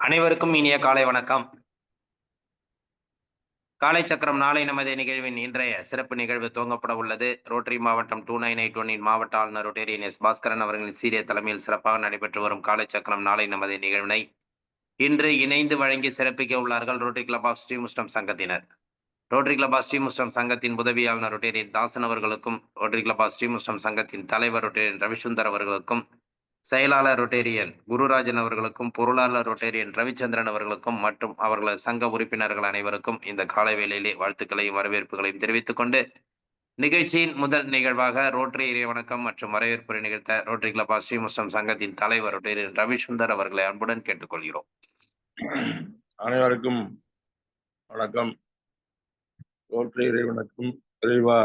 அனைவருக்கும் இனிய காலை வணக்கம். காலை சக்கரம் நாளை நமது நிகழ்வின் இன்றைய சிறப்பு நிகழ்வு துவங்கப்பட உள்ளது. ரோட்டரி மாவட்டம் 2981 இன் மாவட்ட ஆளுநர் ரொட்டேரியன் எஸ் பாஸ்கரன் அவர்களின் சீரிய தலைமையில் சிறப்பாக நடைபெற்று வரும் காலை சக்கரம் நாளை நமது நிகழ்வினை இன்று இணைந்து வழங்கி சிறப்பிக்க உள்ளார்கள் ரோட்டரி கிளப் ஆஃப் ஸ்ரீமுஷ்டம் சங்கத்தினர். ரோட்டரி கிளப் ஆஃப் ஸ்ரீமுஷ்டம் சங்கத்தின் உதவி ஆளுநர் ரொட்டேரியன் தாசன் அவர்களுக்கும், ரோட்டரி கிளப் ஆஃப் ஸ்ரீமுஷ்டம் சங்கத்தின் தலைவர் ரொட்டேரியன் ரவிசுந்தர் அவர்களுக்கும், செயலாளர் ரொட்டேரியன் குருராஜன் அவர்களுக்கும், பொருளாளர் ரொட்டேரியன் ரவிச்சந்திரன் அவர்களுக்கும் மற்றும் அவர்களது சங்க உறுப்பினர்கள் அனைவருக்கும் இந்த காலை வேளையிலே வாழ்த்துக்களையும் வரவேற்புகளையும் தெரிவித்துக் கொண்டு, நிகழ்ச்சியின் முதல் நிகழ்வாக ரோட்டரி இறைவணக்கம் மற்றும் வரவேற்புரை நிகழ்த்த ரோட்டரி கிளப் ஆஃப் ஸ்ரீமுஷ்டம் சங்கத்தின் தலைவர் ரொட்டேரியன் ரவிசுந்தர் அவர்களை அன்புடன் கேட்டுக்கொள்கிறோம். அனைவருக்கும் வணக்கம். ரோட்டரி இறைவணக்கம். இறைவா,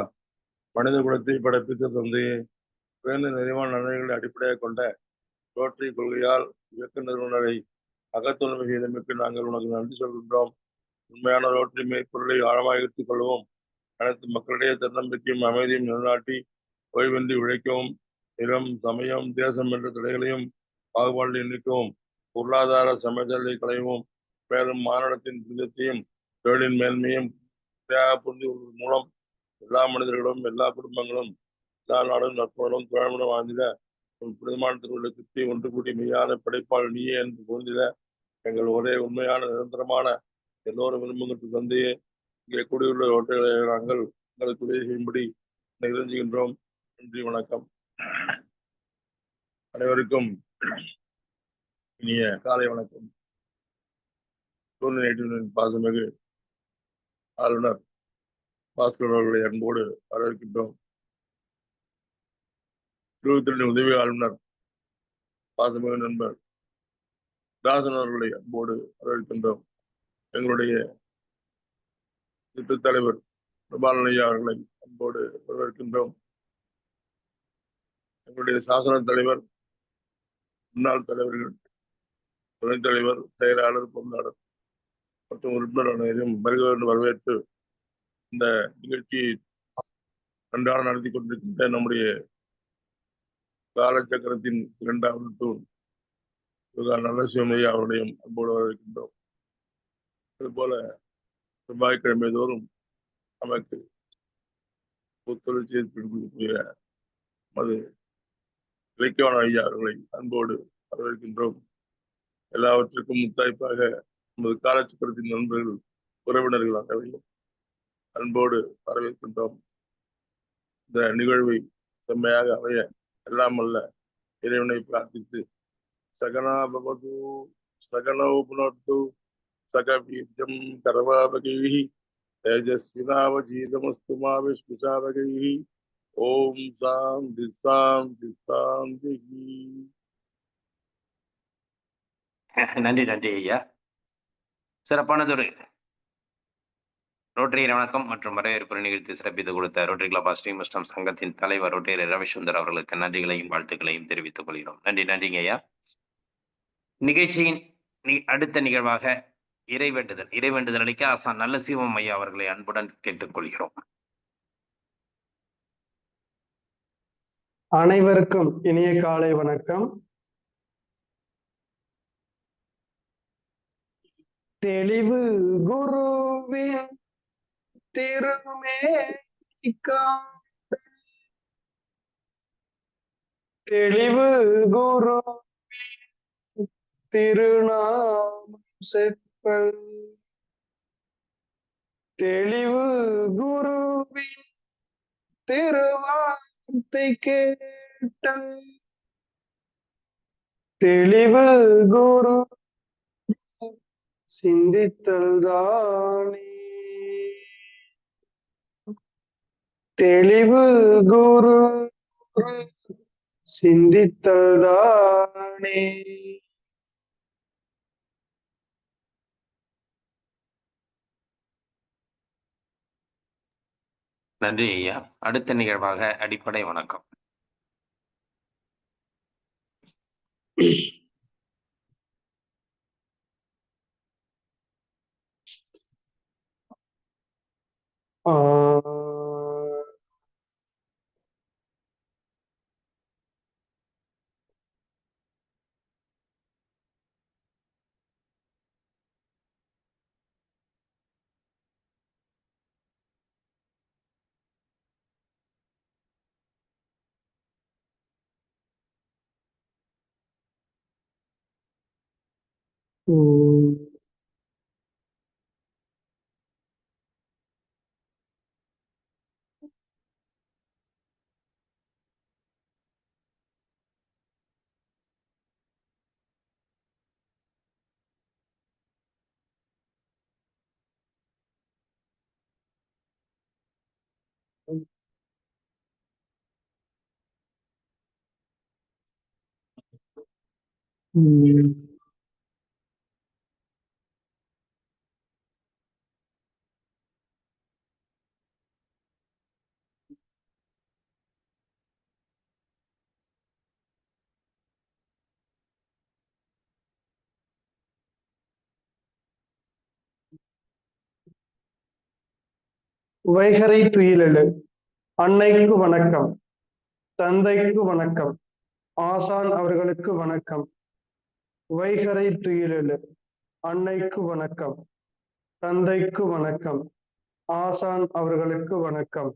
மனித குலத்தை படைப்பித்த தந்தையே, குறைந்த நிறைவான நன்மைகளை அடிப்படையாக கொண்ட ரோட்டரி கொள்கையால் இயக்க நிறுவனரை அகத்துணர்வு செய்தமைக்கு நாங்கள் உனக்கு நன்றி சொல்கின்றோம். உண்மையான ரோட்டரி மெய்ப்பொருளை ஆழமாக எடுத்துக் கொள்ளவும், அனைத்து மக்களிடையே தன்னம்பிக்கையும் அமைதியும் நிலைநாட்டி ஓய்வின்றி உழைக்கவும், நிலம், சமயம், தேசம் என்ற தடைகளையும் பாகுபாடு நீக்கவும், பொருளாதார சமதலை களையவும், மேலும் மாநிலத்தின் புனிதத்தையும் தொழிலின் மேன்மையும் புரிந்து மூலம் எல்லா மனிதர்களும், எல்லா குடும்பங்களும், எல்லா நாடும் நட்புகளும் தோழமையுடன் வாழ்ந்திட புனிதமான திருவிழா கிட்டி ஒன்று கூடி மெய்யான படைப்பால் நீயே என்று பொருந்திட எங்கள் ஒரே உண்மையான நிரந்தரமான எல்லோரும் விரும்புகின்ற தந்தையே, இங்கே கூடியுள்ள ஓட்டைகளை நாங்கள் எங்களுக்கு உதவி செய்யும்படி நிகழ்ந்துகின்றோம். நன்றி, வணக்கம். அனைவருக்கும் இனிய காலை வணக்கம். பாசமிகு ஆளுநர் பாஸ்கர் அவர்களை அன்போடு வரவேற்கின்றோம். 22 உதவி ஆளுநர் பாசமிகு நண்பர் தாசன் அவர்களை அன்போடு வரவேற்கின்றோம். எங்களுடைய திட்டத் தலைவர் பிரபாலனையா அவர்களை அன்போடு வரவேற்கின்றோம். எங்களுடைய சாசன தலைவர், முன்னாள் தலைவர்கள், துணைத் தலைவர், செயலாளர், பொருளாளர் மற்றும் உறுப்பினர் அனைவரும் வருகிறவர்கள் வரவேற்று இந்த நிகழ்ச்சியை நன்றாக நடத்தி கொண்டிருக்கின்ற நம்முடைய காலச்சக்கரத்தின் 2வது தூண் நல்லசிவமையா அவருடைய அன்போடு வரவேற்கின்றோம். அதுபோல செவ்வாய்க்கிழமை தோறும் நமக்கு ஒத்துழைச்சி கொடுக்கக்கூடிய நமது இலக்கியவான ஐயா அவர்களை அன்போடு வரவேற்கின்றோம். எல்லாவற்றிற்கும் முத்தாய்ப்பாக நமது காலச்சக்கரத்தின் நண்பர்கள், உறவினர்கள் அனைவரையும் அன்போடு வரவேற்கின்றோம். இந்த நிகழ்வை செம்மையாக அமைய எல்லாம் அல்ல இறைவனை பிரார்த்தித்து சகனா பவது சகனோ புனர்த்து சகவீர்யம் கரவாவகைஹி தேஜஸ்வினாவஜீதமஸ்து மா விஷ்ணுசாவகைஹி. ஓம் சாந்தி சாந்தி சாந்தி. நன்றி நன்றி ஐயா. சிறப்பானதொரு ரோட்டரி வணக்கம் மற்றும் வரவேற்பு நிகழ்ச்சி சிறப்பித்து கொடுத்த ரோட்டரி கிளப் ஆஃப் ஸ்ரீமுஷ்டம் சங்கத்தின் தலைவர் ரொட்டேரி ரவிசுந்தர் அவர்களுக்கு நன்றிகளையும் வாழ்த்துக்களையும் தெரிவித்துக் கொள்கிறோம். நன்றிங்க ஐயா. நிகழ்ச்சியின் அடுத்த நிகழ்வாக இறைவேண்டுதல் அளிக்க ஆசான் நல்ல சிவம் ஐயா அவர்களை அன்புடன் கேட்டுக்கொள்கிறோம். அனைவருக்கும் இனிய காலை வணக்கம். தெளிவு குருவின் திருமேனிக்கா, தெளிவு குருவின் திருநாமம் செப்பல், தெளிவு குருவின் திருவார்த்தை கேட்டல், தெளிவு குரு சிந்தித்தல் தானே, தெளிவு குரு சிந்தித்தல் தானே. நன்றி ஐயா. அடுத்த நிகழ்வாக அடிப்படை வணக்கம். உம், உம், வைகறை துயிலெழு. அன்னைக்கு வணக்கம். தந்தைக்கு வணக்கம். ஆசான் அவர்களுக்கு வணக்கம். வைகறை துயிலெழு. அன்னைக்கு வணக்கம். தந்தைக்கு வணக்கம். ஆசான் அவர்களுக்கு வணக்கம்.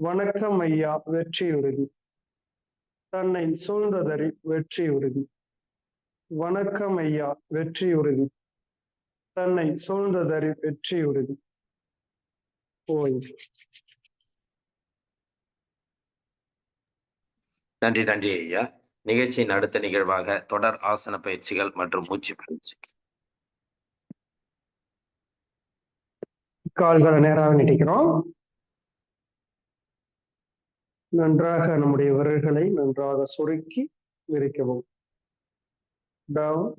வணக்கம் ஐயா, வெற்றி உறுதி. தன்னை சூழ்ந்ததறி வெற்றி உறுதி. வணக்கம் ஐயா, வெற்றி உறுதி. தன்னை சூழ்ந்ததறி வெற்றி உறுதி. ஓய்வு. நன்றி நன்றி ஐயா. நிகழ்ச்சியின் அடுத்த நிகழ்வாக தொடர் ஆசன பயிற்சிகள் மற்றும் மூச்சு பயிற்சி. கால்களை நேராக நீட்டிக்கிறோம். நன்றாக நம்முடைய விரல்களை நன்றாக சுருக்கி விரிக்கவும். டவுன்,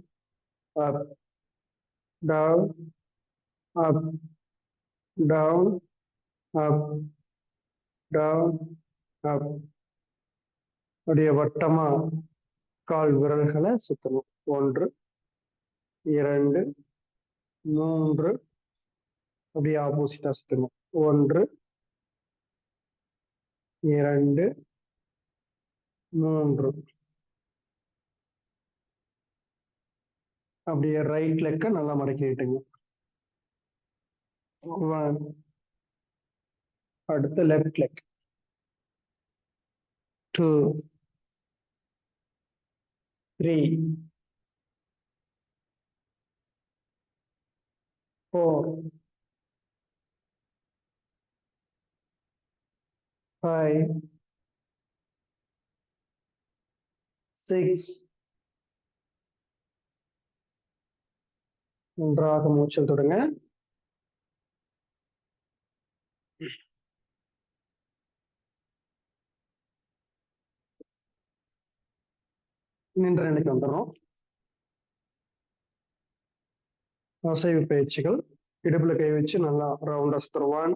அப், டவுன், அப், டவுன், அப், டவுன், அப். அப்படியே வட்டமா கால் விரல்களை சுத்தணும். 1, 2, 3. அப்படியே ஆப்போசிட்டா சுத்தணும். 1, 2, 3. அப்படியே ரைட் லெக்க நல்லா மடக்கிட்டுங்க. 1. அடுத்து லெஃப்ட் லெக். 2, 3, 4, 5, 6. நன்றாக மூச்சல் தொடுங்க. நின்ற நிலைக்கு வந்துடுறோம். அசைவு பயிற்சிகள். இடுப்புல கை வச்சு நல்லா ரவுண்டா சுத்துறோம். 1,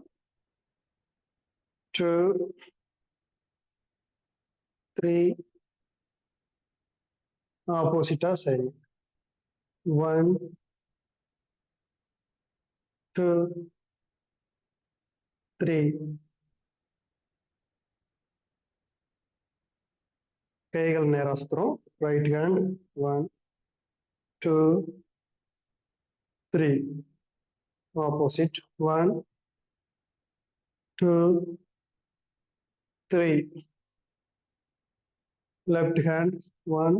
2, 3. ஆப்போசிட்டா சரி. 1, 2, 3. கைகள் நேரா சுத்துறோம். Right hand. 1, 2, 3. Opposite. 1, 2, 3. Left hand. 1,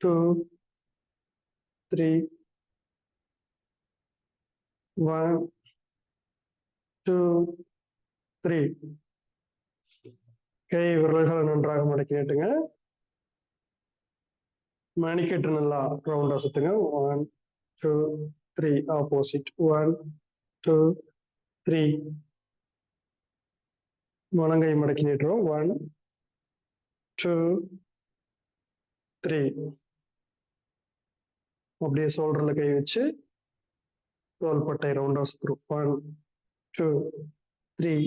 2, 3. 1, 2, 3. கை விரல்களை நன்றாக மடக்கி நீட்டுங்க. மணிக்கட்டு நல்லா ரவுண்டா சுத்துங்க. 1, 2, 3. ஆப்போசிட். 1, 2, 3. முழங்கை மடக்கி நீட்டுறோம். 1, 2, 3. அப்படியே ஷோல்டர்ல கை வச்சு தோள்பட்டை ரவுண்டா சுத்துறோம். 1, 2, 3.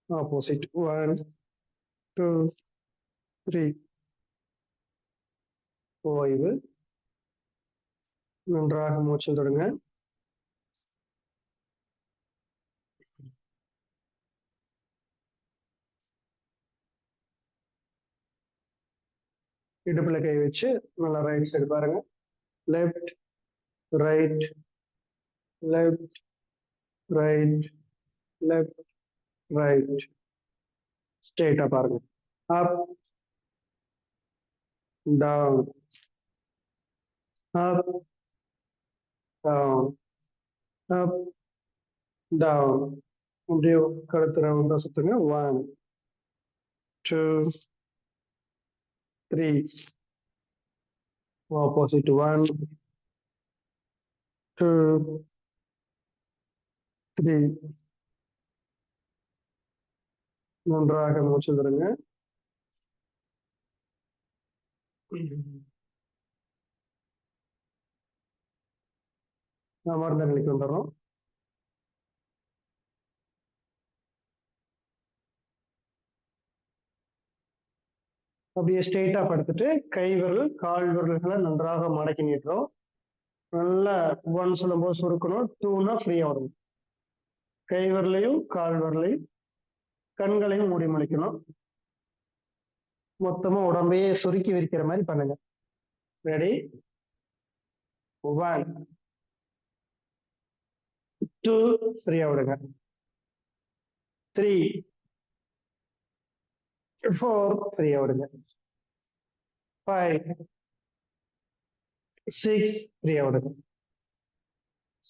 ஆப்போசிட். 1, 2, 3. ஓய்வு. நன்றாக மூச்சல் தொடுங்க. இடுப்புல கை வச்சு நல்லா ரைட் சைடு பாருங்க. Left, right, left, right, left, right. ஸ்ட்ரெயிட்டா பாருங்க. Up, down, up, down, up, down. அப்படியே கழுத்து ரவுண்டா சுத்துங்க. 1, 2, 3. ஆப்போசிட் 1, 2, 3. நன்றாக மூச்சு விடுங்க. அமர்ந்த நிலைக்கு வந்துடுறோம். அப்படியே ஸ்ட்ரெயிட்டா படுத்துட்டு கை விரல் கால் விரல்களை நன்றாக மடக்கி நீட்டுறோம். நல்லா 1 சொல்லும்போது சுருக்கணும், 2னா ஃப்ரீயா வரும். கை விரலையும் கால் விரலையும் கண்களையும் மூடி முடிக்கணும். மொத்தமா உடம்பையே சுருக்கி விரிக்கிற மாதிரி பண்ணுங்க. ரெடி? 1, 2 ஃப்ரீயா விடுங்க. 3, 4 ஃப்ரீயா விடுங்க. 5, 6 ஃப்ரீயா விடுங்க.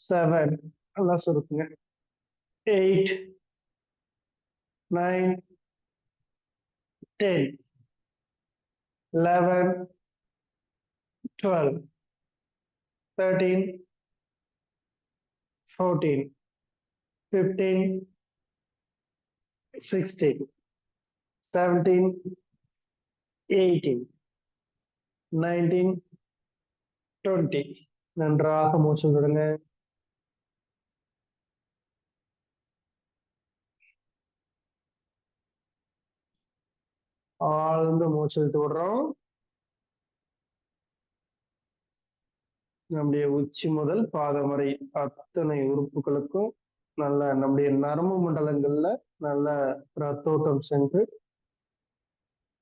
7 நல்லா சுருக்குங்க. 8, 9, 10, 11, 12, 13, 14, 15, 16, 17, 18, 19, 20. நன்றாக மூச்சு விடுங்க. ஆழ்ந்த மூச்சு இழுத்து விடுறோம். நம்முடைய உச்சி முதல் பாதம் வரை அத்தனை உறுப்புகளுக்கும் நல்ல நம்முடைய நரம்பு மண்டலங்கள்ல நல்ல ரத்தோட்டம் சென்று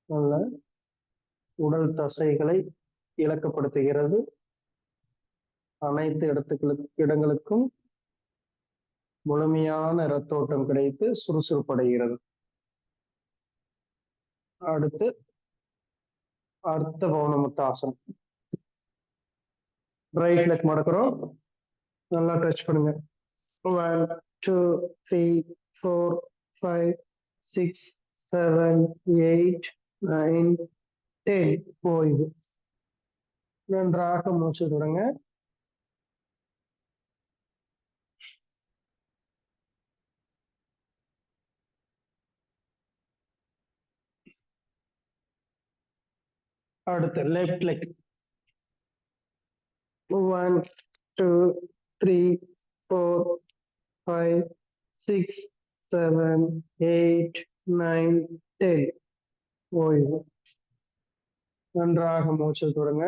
நல்ல உடல் தசைகளை இலக்கப்படுத்துகிறது. அனைத்து இடங்களுக்கும் முழுமையான ரத்தோட்டம் கிடைத்து சுறுசுறுப்படைகிறது. அடுத்து அர்த்த பவுனமுத்தாசனம். Right leg மடக்கிறோம். நல்லா டச் பண்ணுங்க. 1, 2, 3, 4, 5, 6, 7, 8, 9, 10. ஓய்வு. நன்றாக மூச்சு விடுங்க. அடுத்து லெஃப்ட் லெக். 1, 2, 3, 4, 5, 6, 7, 8, 9, 10. ஓய்வு. நன்றாக மூச்சு விடுங்க.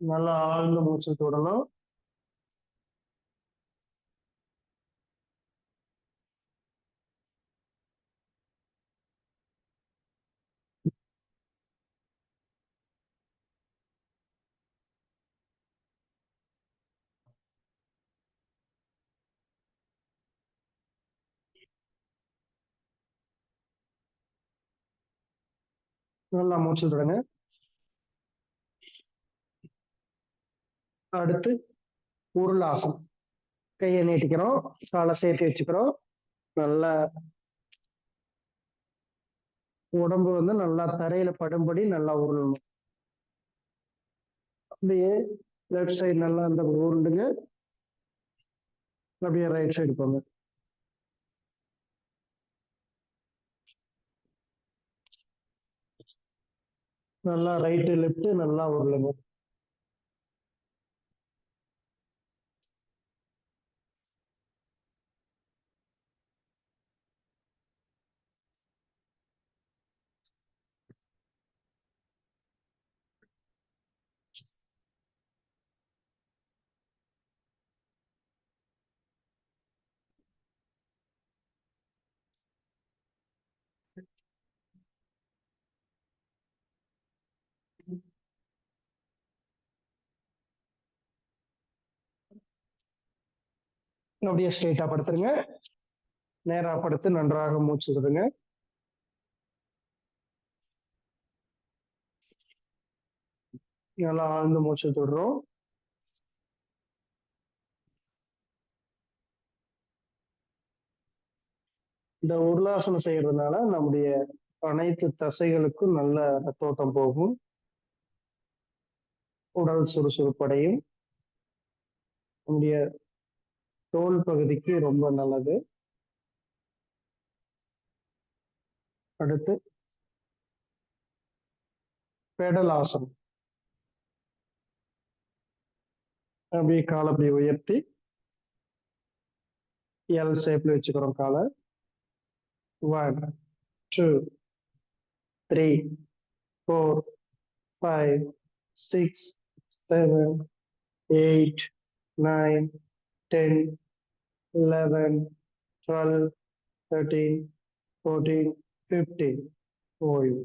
நல்லா ஆழ்ந்த மூச்சு விடணும். நல்லா மூச்சு விடுங்க. அடுத்து உருளாசனம். கையை நீட்டிக்கிறோம், காலை சேர்த்து வச்சுக்கிறோம். நல்லா உடம்பு வந்து நல்லா தரையில படும்படி நல்லா உருளணும். அப்படியே லெஃப்ட் சைடு நல்லா அந்த உருண்டுங்க. அப்படியே ரைட் சைடு போங்க. நல்லா ரைட்டு லெஃப்ட் நல்லா உருளுங்க. அப்படியே ஸ்ட்ரெயிட்டா படுத்துருங்க. நேரா படுத்து நன்றாக மூச்சு விடுங்க. நல்லா ஆழ்ந்து மூச்சு விடுறோம். இந்த உருளாசனம் செய்யறதுனால நம்முடைய அனைத்து தசைகளுக்கும் நல்ல ரத்தோட்டம் போகும், உடல் சுறுசுறுப்படையும், நம்முடைய தோல் பகுதிக்கு ரொம்ப நல்லது. அடுத்து பெடல் ஆசனம். அப்படியே காலை அப்படி உயர்த்தி எல் ஷேப்ல வச்சுக்கிறோம் காலை. 1 2 3 4 5 6 7 8 9 10 11 12 13 14 15. ஓய்வு.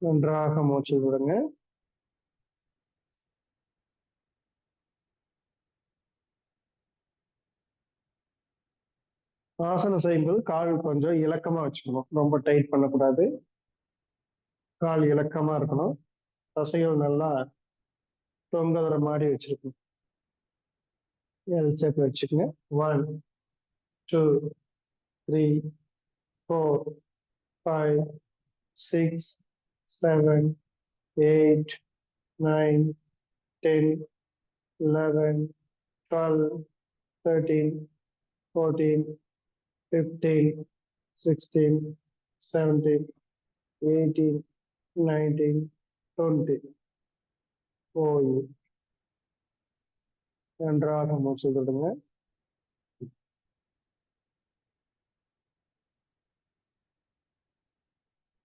நன்றாக மூச்சு விடுங்க. ஆசனம் செய்யும்போது கால் கொஞ்சம் இலக்கமா வச்சுக்கணும், ரொம்ப டைட் பண்ணக்கூடாது. கால் இலக்கமா இருக்கணும், தசைகள் நல்லா தொங்குற மாதிரி வச்சிருக்கணும். எல் ஷேப் வச்சுக்கங்க. 1 2 3 4 5 6 7 8 9 10 11 12 13 14 15 16 17 18 19 20. ஓய்வு. நன்றாக மூச்சு விடுங்க.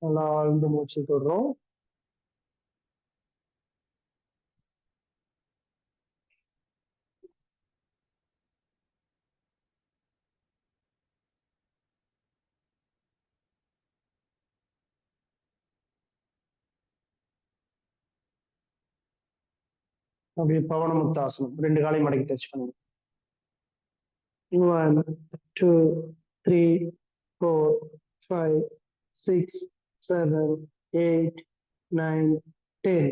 நல்லா ஆழ்ந்து மூச்சு விடுறோம். அப்படியே பவனமுக்தாசனம், 2 காலையும் மடக்கி டச் பண்ணுங்க. 1 2 3 4 5 6 7 8 9 10.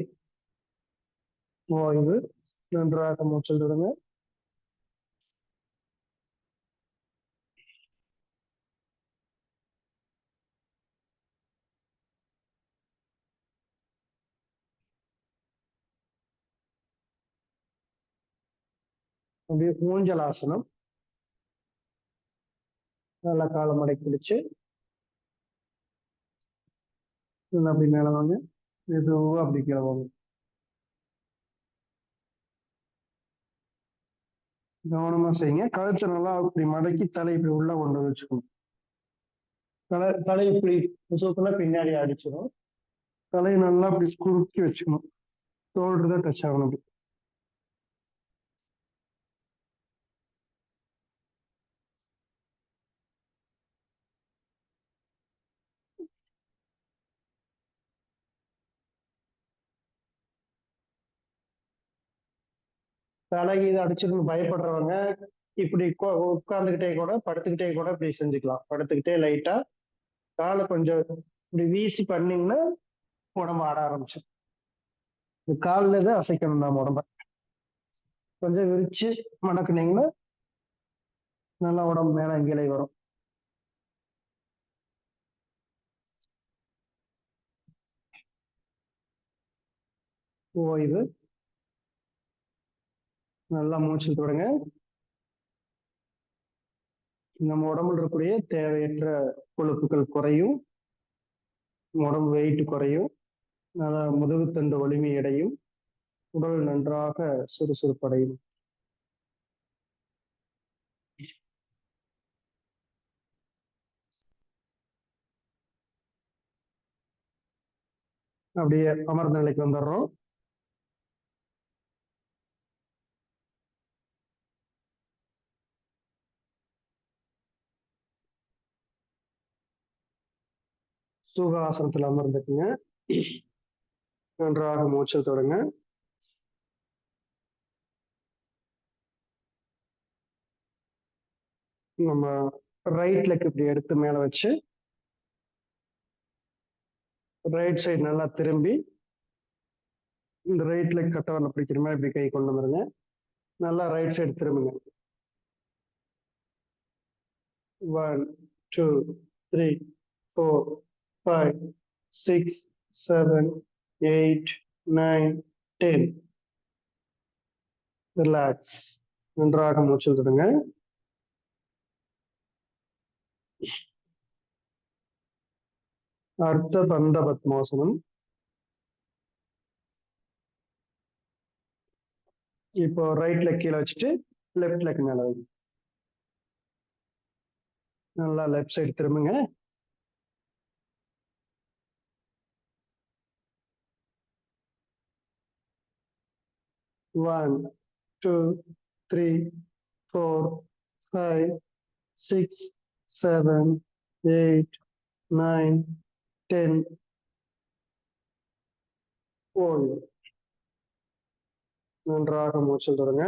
ஓய்வு. நன்றாக மூச்சு விடுங்க. அப்படியே ஊஞ்சல் ஆசனம். நல்லா காலை மடக்கி பிடிச்சு அப்படி மேல வாங்க, மெதுவா அப்படி கீழே வாங்க. கவனமா செய்யுங்க. கழுத்தை நல்லா இப்படி மடக்கி தலை இப்படி உள்ள கொண்டு வச்சுக்கணும். தலை இப்படி முதுகுல பின்னாடி அடிச்சிடும். தலையை நல்லா இப்படி குறுக்கி வச்சுக்கணும். ஷோல்டர் தான் டச் ஆகணும். அப்படி தலைக்கு இது அடிச்சிருந்து பயப்படுறவங்க இப்படி உட்கார்ந்துகிட்டே கூட படுத்துக்கிட்டே கூட இப்படி செஞ்சுக்கலாம். படுத்துக்கிட்டே லைட்டா காலை கொஞ்சம் இப்படி வீசி பண்ணீங்கன்னா உடம்பு ஆட ஆரம்பிச்சிடும். இந்த காலில் தான் அசைக்கணும் நம்ம உடம்ப. கொஞ்சம் விரிச்சு மடக்குனீங்கன்னா நல்லா உடம்பு மேல கீழே வரும். ஓய்வு. நல்லா மூச்சு தொடங்க. நம்ம உடம்புல இருக்கக்கூடிய தேவையற்ற கொழுப்புகள் குறையும், உடம்பு வெயிட் குறையும், நல்லா முதுகுத்தண்டு வலிமை அடையும், உடல் நன்றாக சுறுசுறுப்படையும். அப்படியே அமர்ந்த நிலைக்கு வந்துடுறோம். சுகாசனத்தில் அமர்ந்துக்குங்க. நன்றாக மூச்சு தொடங்க. நம்ம ரைட் லெக் இப்படி எடுத்து மேல வச்சு ரைட் சைடு நல்லா திரும்பி இந்த ரைட் லெக் கட்டவரில் பிடிக்கிற மாதிரி இப்படி கை கொண்டு வந்துருங்க. நல்லா ரைட் சைடு திரும்புங்க. 1 2 3 4 5 6 7 8 9 10. ரிலாக்ஸ். நன்றாக மூச்சு விடுங்க. அர்த்த பந்த பத்மாசனம். இப்போ ரைட் லெக் கீழே வச்சுட்டு லெஃப்ட் லெக் மேல வைங்க. நல்லா லெஃப்ட் சைடு திரும்புங்க. One, 2, 3, 4, 5, 6, 7, 8, 9, 10. ஓய்வு. நன்றாக மூச்சு விடுங்க.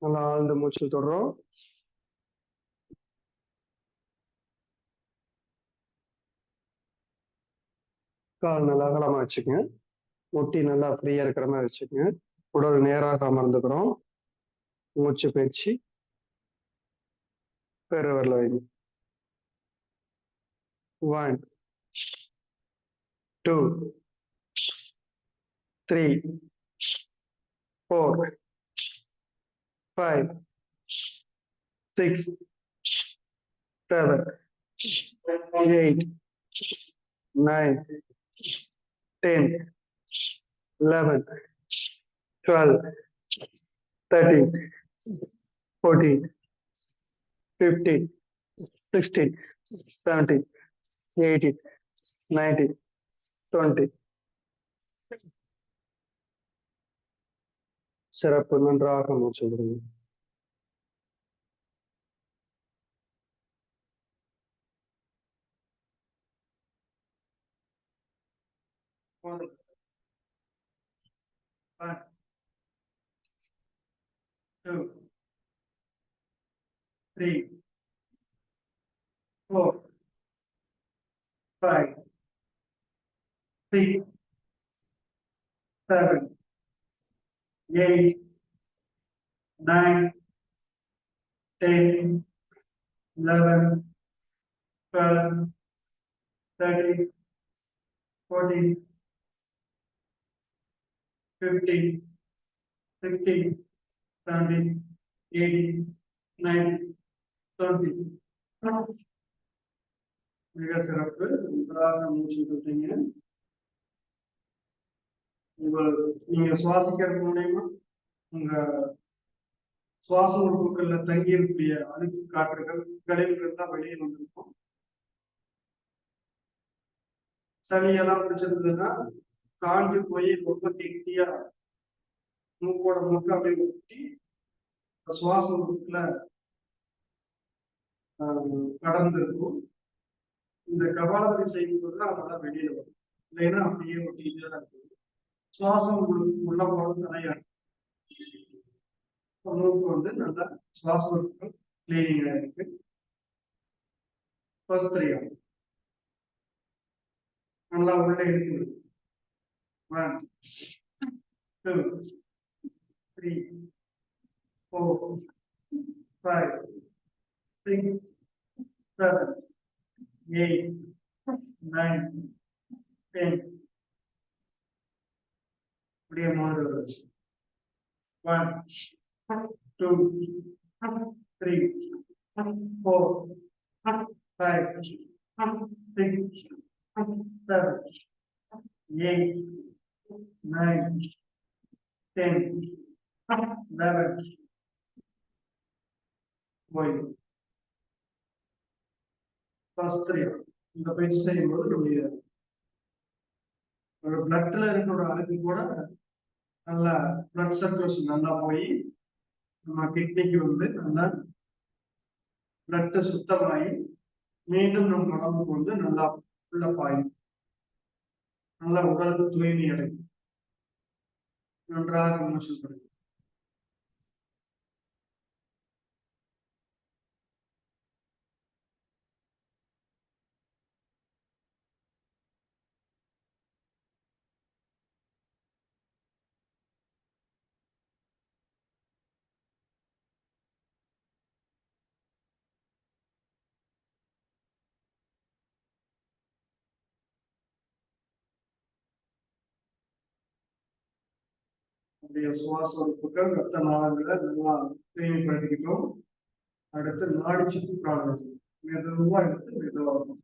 நல்லா ஆழ்ந்த மூச்சு தொடரும். கால் நல்லா அகலமா வச்சுக்கங்க. முட்டி நல்லா ஃப்ரீயா இருக்கிற மாதிரி வச்சுக்கங்க. உடல் நேராக அமர்ந்துக்கிறோம். மூச்சு பயிற்சி. பெருவரில் வைங்க. 1 2 3 4 5 6 7 8 9 10 11 12 13 14 15 16 17 18 19 20. சிறப்பு. நன்றாக மூச்சு விடுங்க. One, 2, 3, 4, 5, 6, 7, 8, 9, 10, 11, 12, 13, 14, 15, 16, 17, 18, 19, 20. மிக சிறப்பு. நன்றாக மூச்சு விட்டீங்க. நீங்க சுவாசிக்கிறது மூலயமா உங்க சுவாச உறுப்புகள்ல தங்கி இருக்கக்கூடிய அழுக்கு காற்றுகள் கழிவுகள் தான் வெளியே வந்திருக்கும். சளியெல்லாம் பிடிச்சிருந்ததுன்னா காஞ்சு போய் ரொம்ப கெட்டியா மூக்கோட மூக்க அப்படியே ஊட்டி சுவாச உறுப்புல கடந்து இருக்கும். இந்த கபாலத்தை செய்யும்போது அதெல்லாம் வெளியில வரும். இல்லைன்னா அப்படியே ஒட்டிட்டு தான் இருக்கும். சுவாசம் உள்ள போறது நிறைய மூக்கு வந்து நல்லா சுவாச உறுப்புகள் கிளீனிங்கா இருக்கு. ஃபர்ஸ்ட் 3 நல்லா உள்ள இருக்குது. 1 2 3 4 5 6 7 8 9 10. அப்படியே மாறு. 1 2 3 4 5 6 7 8 9 10 11. ஓய்வு. ஃபர்ஸ்ட் 3 இந்த பயிற்சி செய்யும்போது நம்முடைய பிளட்ல இருக்கிற அழுக்கு கூட நல்லா பிளட் சர்க்குலேஷன் நல்லா போய் நம்ம கிட்னிக்கு வந்து நல்லா பிளட் சுத்தமாகி மீண்டும் நம்ம உடம்புக்கு வந்து நல்லா உள்ள பாயும். நல்லா உடலுக்கு தூய்மை அடையும். நன்றாக மூச்சு விடுங்கள். நம்முடைய சுவாச உறுப்புகள் ரத்த நாளங்களை நல்லா தூய்மைப்படுத்திக்கிட்டோம். அடுத்து நாடி சுத்தி பிராணம் மெதுவா எடுத்து மெதுவா வரும்.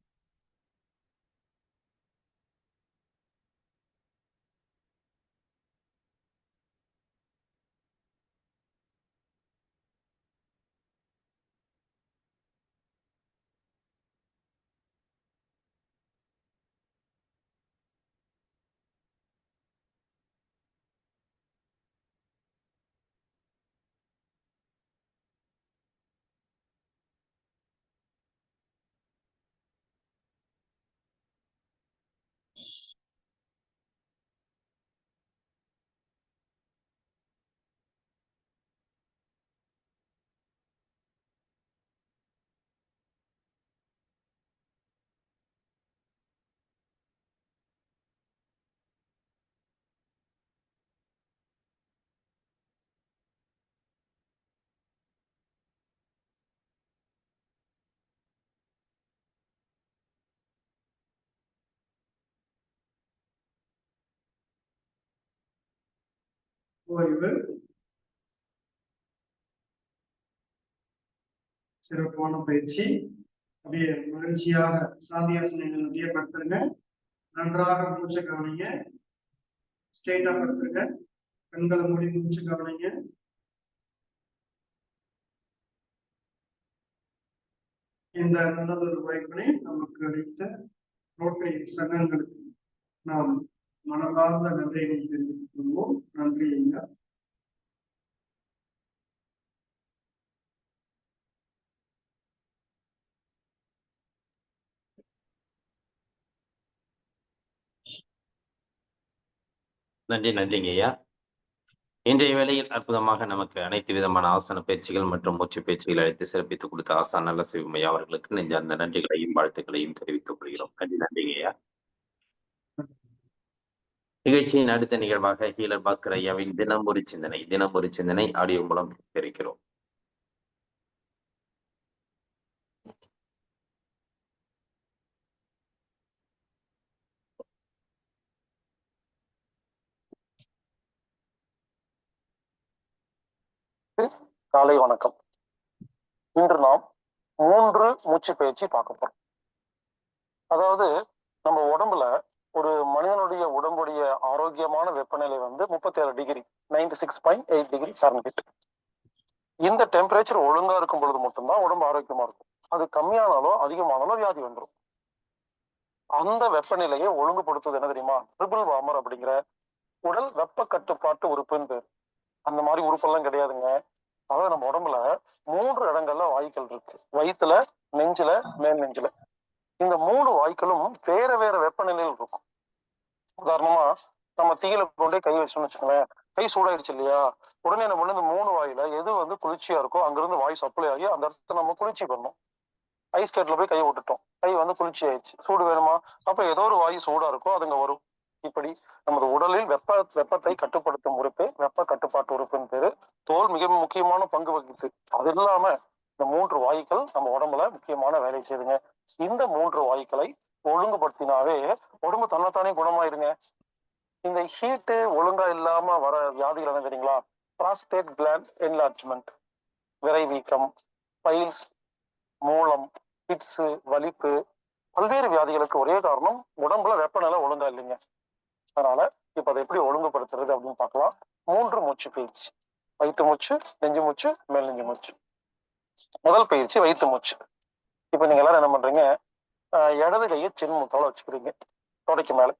ஓய்வு சிறப்பான பயிற்சி. அப்படியே மகிழ்ச்சியாக சாந்தியாசனங்கள் அப்படியே படுத்துருங்க. நன்றாக மூச்சை கவனிங்க. ஸ்ட்ரெயிட்டா படுத்துருங்க. கண்களை மூடி மூச்சு கவனிங்க. இந்த நல்லதொரு வாய்ப்பினை நமக்கு அளித்த ரோட்டரி சங்கங்களுக்கு நாம் மனமார்ந்த நன்றியை தெரிவித்துக் கொள்வோம். நன்றி ஐயா. நன்றிங்க ஐயா. இன்றைய வேளையில் அற்புதமாக நமக்கு அனைத்து விதமான ஆசன பயிற்சிகள் மற்றும் மூச்சு பயிற்சிகள் அழைத்து சிறப்பித்துக் கொடுத்த ஆசான் நல்ல சிவமையா அவர்களுக்கு நெஞ்சார்ந்த நன்றிகளையும் வாழ்த்துக்களையும் தெரிவித்துக் கொள்கிறோம். நன்றிங்க ஐயா. நிகழ்ச்சியின் அடுத்த நிகழ்வாக ஹீலர் பாஸ்கர் ஐயாவின் தினம் ஒரு சிந்தனை ஆடியோ மூலம் தெரிவிக்கிறோம். காலை வணக்கம். இன்று நாம் 3 மூச்சு பயிற்சி பார்க்க போறோம். அதாவது நம்ம உடம்புல ஒரு மனிதனுடைய உடம்புடைய ஆரோக்கியமான வெப்பநிலை 37 டிகிரி 96.8 டிகிரி ஃபாரன்ஹீட். இந்த டெம்பரேச்சர் ஒழுங்கா இருக்கும் பொழுது மட்டும்தான் உடம்பு ஆரோக்கியமா இருக்கும். அது கம்மியானாலோ அதிகமானாலோ வியாதி வந்துடும். அந்த வெப்பநிலையை ஒழுங்குபடுத்துவது என்ன தெரியுமா? ட்ரிபிள் வார்மர் அப்படிங்கிற உடல் வெப்ப கட்டுப்பாட்டு உறுப்புன்னு பேர். அந்த மாதிரி உறுப்பெல்லாம் கிடையாதுங்க. அதாவது நம்ம உடம்புல 3 இடங்கள்ல வாயுக்கள் இருக்கு. வயிற்றுல, நெஞ்சுல, மேல் நெஞ்சுல. இந்த 3 வாயுக்களும் வேற வேற வெப்பநிலையில் இருக்கும். உதாரணமா நம்ம தீயில கொண்டே கை வச்சோம்னு வச்சுக்கோங்களேன், கை சூடாயிருச்சு இல்லையா, உடனே நம்ம இந்த 3 வாயுல எது குளிர்ச்சியா இருக்கோ அங்கிருந்து வாயு சப்ளை ஆகி அந்த இடத்துல நம்ம குளிர்ச்சி பண்ணோம். ஐஸ் கேட்ல போய் கை விட்டுட்டோம், கை குளிர்ச்சி ஆயிடுச்சு. சூடு வேணுமா? அப்ப ஏதோ ஒரு வாயு சூடா இருக்கோ அதுங்க வரும். இப்படி நமது உடலில் வெப்பத்தை கட்டுப்படுத்தும் உறுப்பு வெப்ப கட்டுப்பாட்டு உறுப்புன்னு பேரு. தோல் மிக முக்கியமான பங்கு வகிக்குது. அது இல்லாம இந்த 3 வாயுக்கள் நம்ம உடம்புல முக்கியமான வேலை செய்யுதுங்க. இந்த 3 வாயுக்களை ஒழுங்குபடுத்தினாவே உடம்பு தன்னைத்தானே குணமாயிருங்க. இந்த ஹீட்டு ஒழுங்கா இல்லாம வர வியாதிகள் என்ன தெரியுங்களா? பிராஸ்டேட் கிளாண்ட் என்லார்ஜ்மெண்ட், விரைவீக்கம், பைல்ஸ், மூலம், பிட்ஸ், வலிப்பு, பல்வேறு வியாதிகளுக்கு ஒரே காரணம் உடம்புல வெப்பநிலை ஒழுங்கா இல்லைங்க. அதனால இப்ப அதை எப்படி ஒழுங்குபடுத்துறது அப்படின்னு பார்க்கலாம். 3 மூச்சு பயிற்சி: வயிற்று மூச்சு, நெஞ்சு மூச்சு, மேல் நெஞ்சு மூச்சு. முதல் பயிற்சி வயிற்று மூச்சு. இப்ப நீங்க எல்லாரும் என்ன பண்றீங்க? இடது கையை சின்முத்தோட வச்சுக்கிறீங்க தொடைக்கு மேல,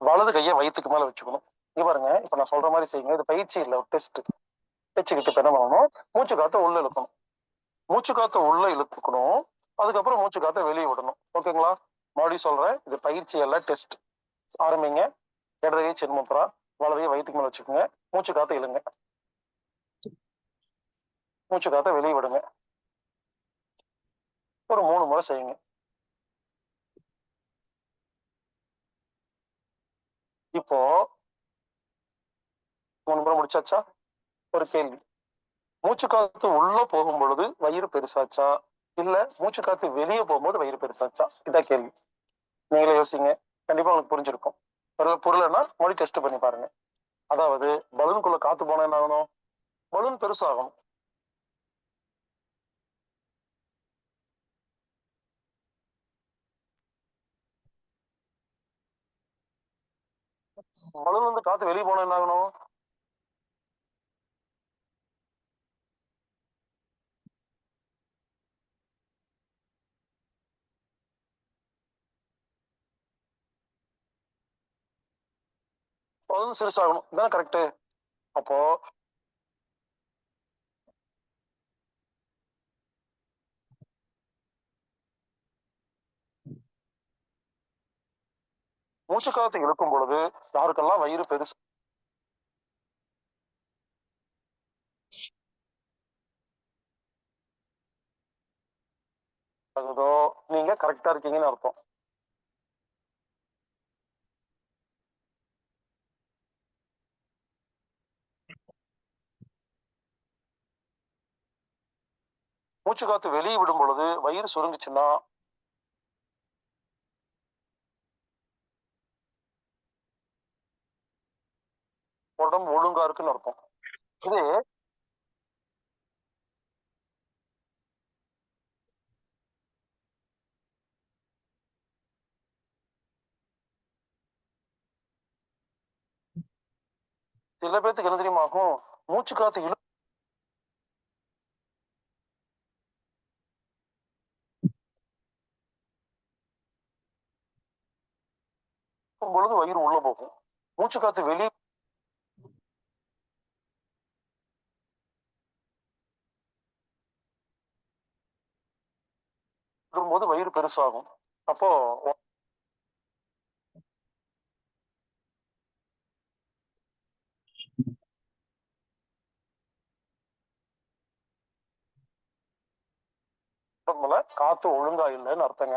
வலது கையை வயிற்றுக்கு மேல வச்சுக்கணும். இங்க பாருங்க, இப்ப நான் சொல்ற மாதிரி செய்யுங்க. இது பயிற்சி இல்லை, ஒரு டெஸ்ட். வச்சுக்கிட்டு இப்ப என்ன பண்ணணும்? மூச்சு காத்த உள்ள இழுக்கணும். மூச்சு காத்த உள்ள இழுத்துக்கணும். அதுக்கப்புறம் மூச்சு காத்த வெளியே விடணும். ஓகேங்களா? மறுபடியும் சொல்றேன், இது பயிற்சி அல்ல, டெஸ்ட். ஆரம்பிங்க. இடது கை சின்முத்ரா, வலது கை வயிற்றுக்கு மேல வச்சுக்கோங்க. மூச்சு காத்த இழுங்க, மூச்சு காத்த வெளியே விடுங்க. ஒரு 3 முறை செய்யுங்க. இப்போ 3 முறை முடிச்சாச்சா? ஒரு கேள்வி, மூச்சு காத்து உள்ள போகும் பொழுது வயிறு பெருசாச்சா, இல்ல மூச்சு காத்து வெளியே போகும்போது வயிறு பெருசாச்சா? இதான் கேள்வி. நீங்களே யோசிங்க, கண்டிப்பா உங்களுக்கு புரிஞ்சிருக்கும். புரியலன்னா மறுபடியும் டெஸ்ட் பண்ணி பாருங்க. அதாவது பலூனுக்குள்ள காத்து போனா என்ன ஆகணும்? பலூன் பெருசாகணும். பலூன் வந்து காத்து வெளியே போனா என்ன ஆகணும்? பலூன் சிறுசாகணும். இதான் கரெக்ட். அப்போ மூச்சு காத்து இழுக்கும் பொழுது யாருக்கெல்லாம் வயிறு பெருசு ஆகுதோ நீங்க கரெக்டா இருக்கீங்கன்னு அர்த்தம். மூச்சு காத்து வெளியே விடும் பொழுது வயிறு சுருங்குச்சுன்னா உடம்பு ஒழுங்கா இருக்குன்னு அர்த்தம். இது சில பேர்த்துக்கு என்ன தெரியுமா ஆகும்? மூச்சு காத்து இழுக்கும் பொழுது வயிறு உள்ள போகும். மூச்சு காத்து வெளியே விடும்போது வயிறு பெருசாகும். அப்போ உடம்புல காத்து ஒழுங்கா இல்லைன்னு அர்த்தங்க.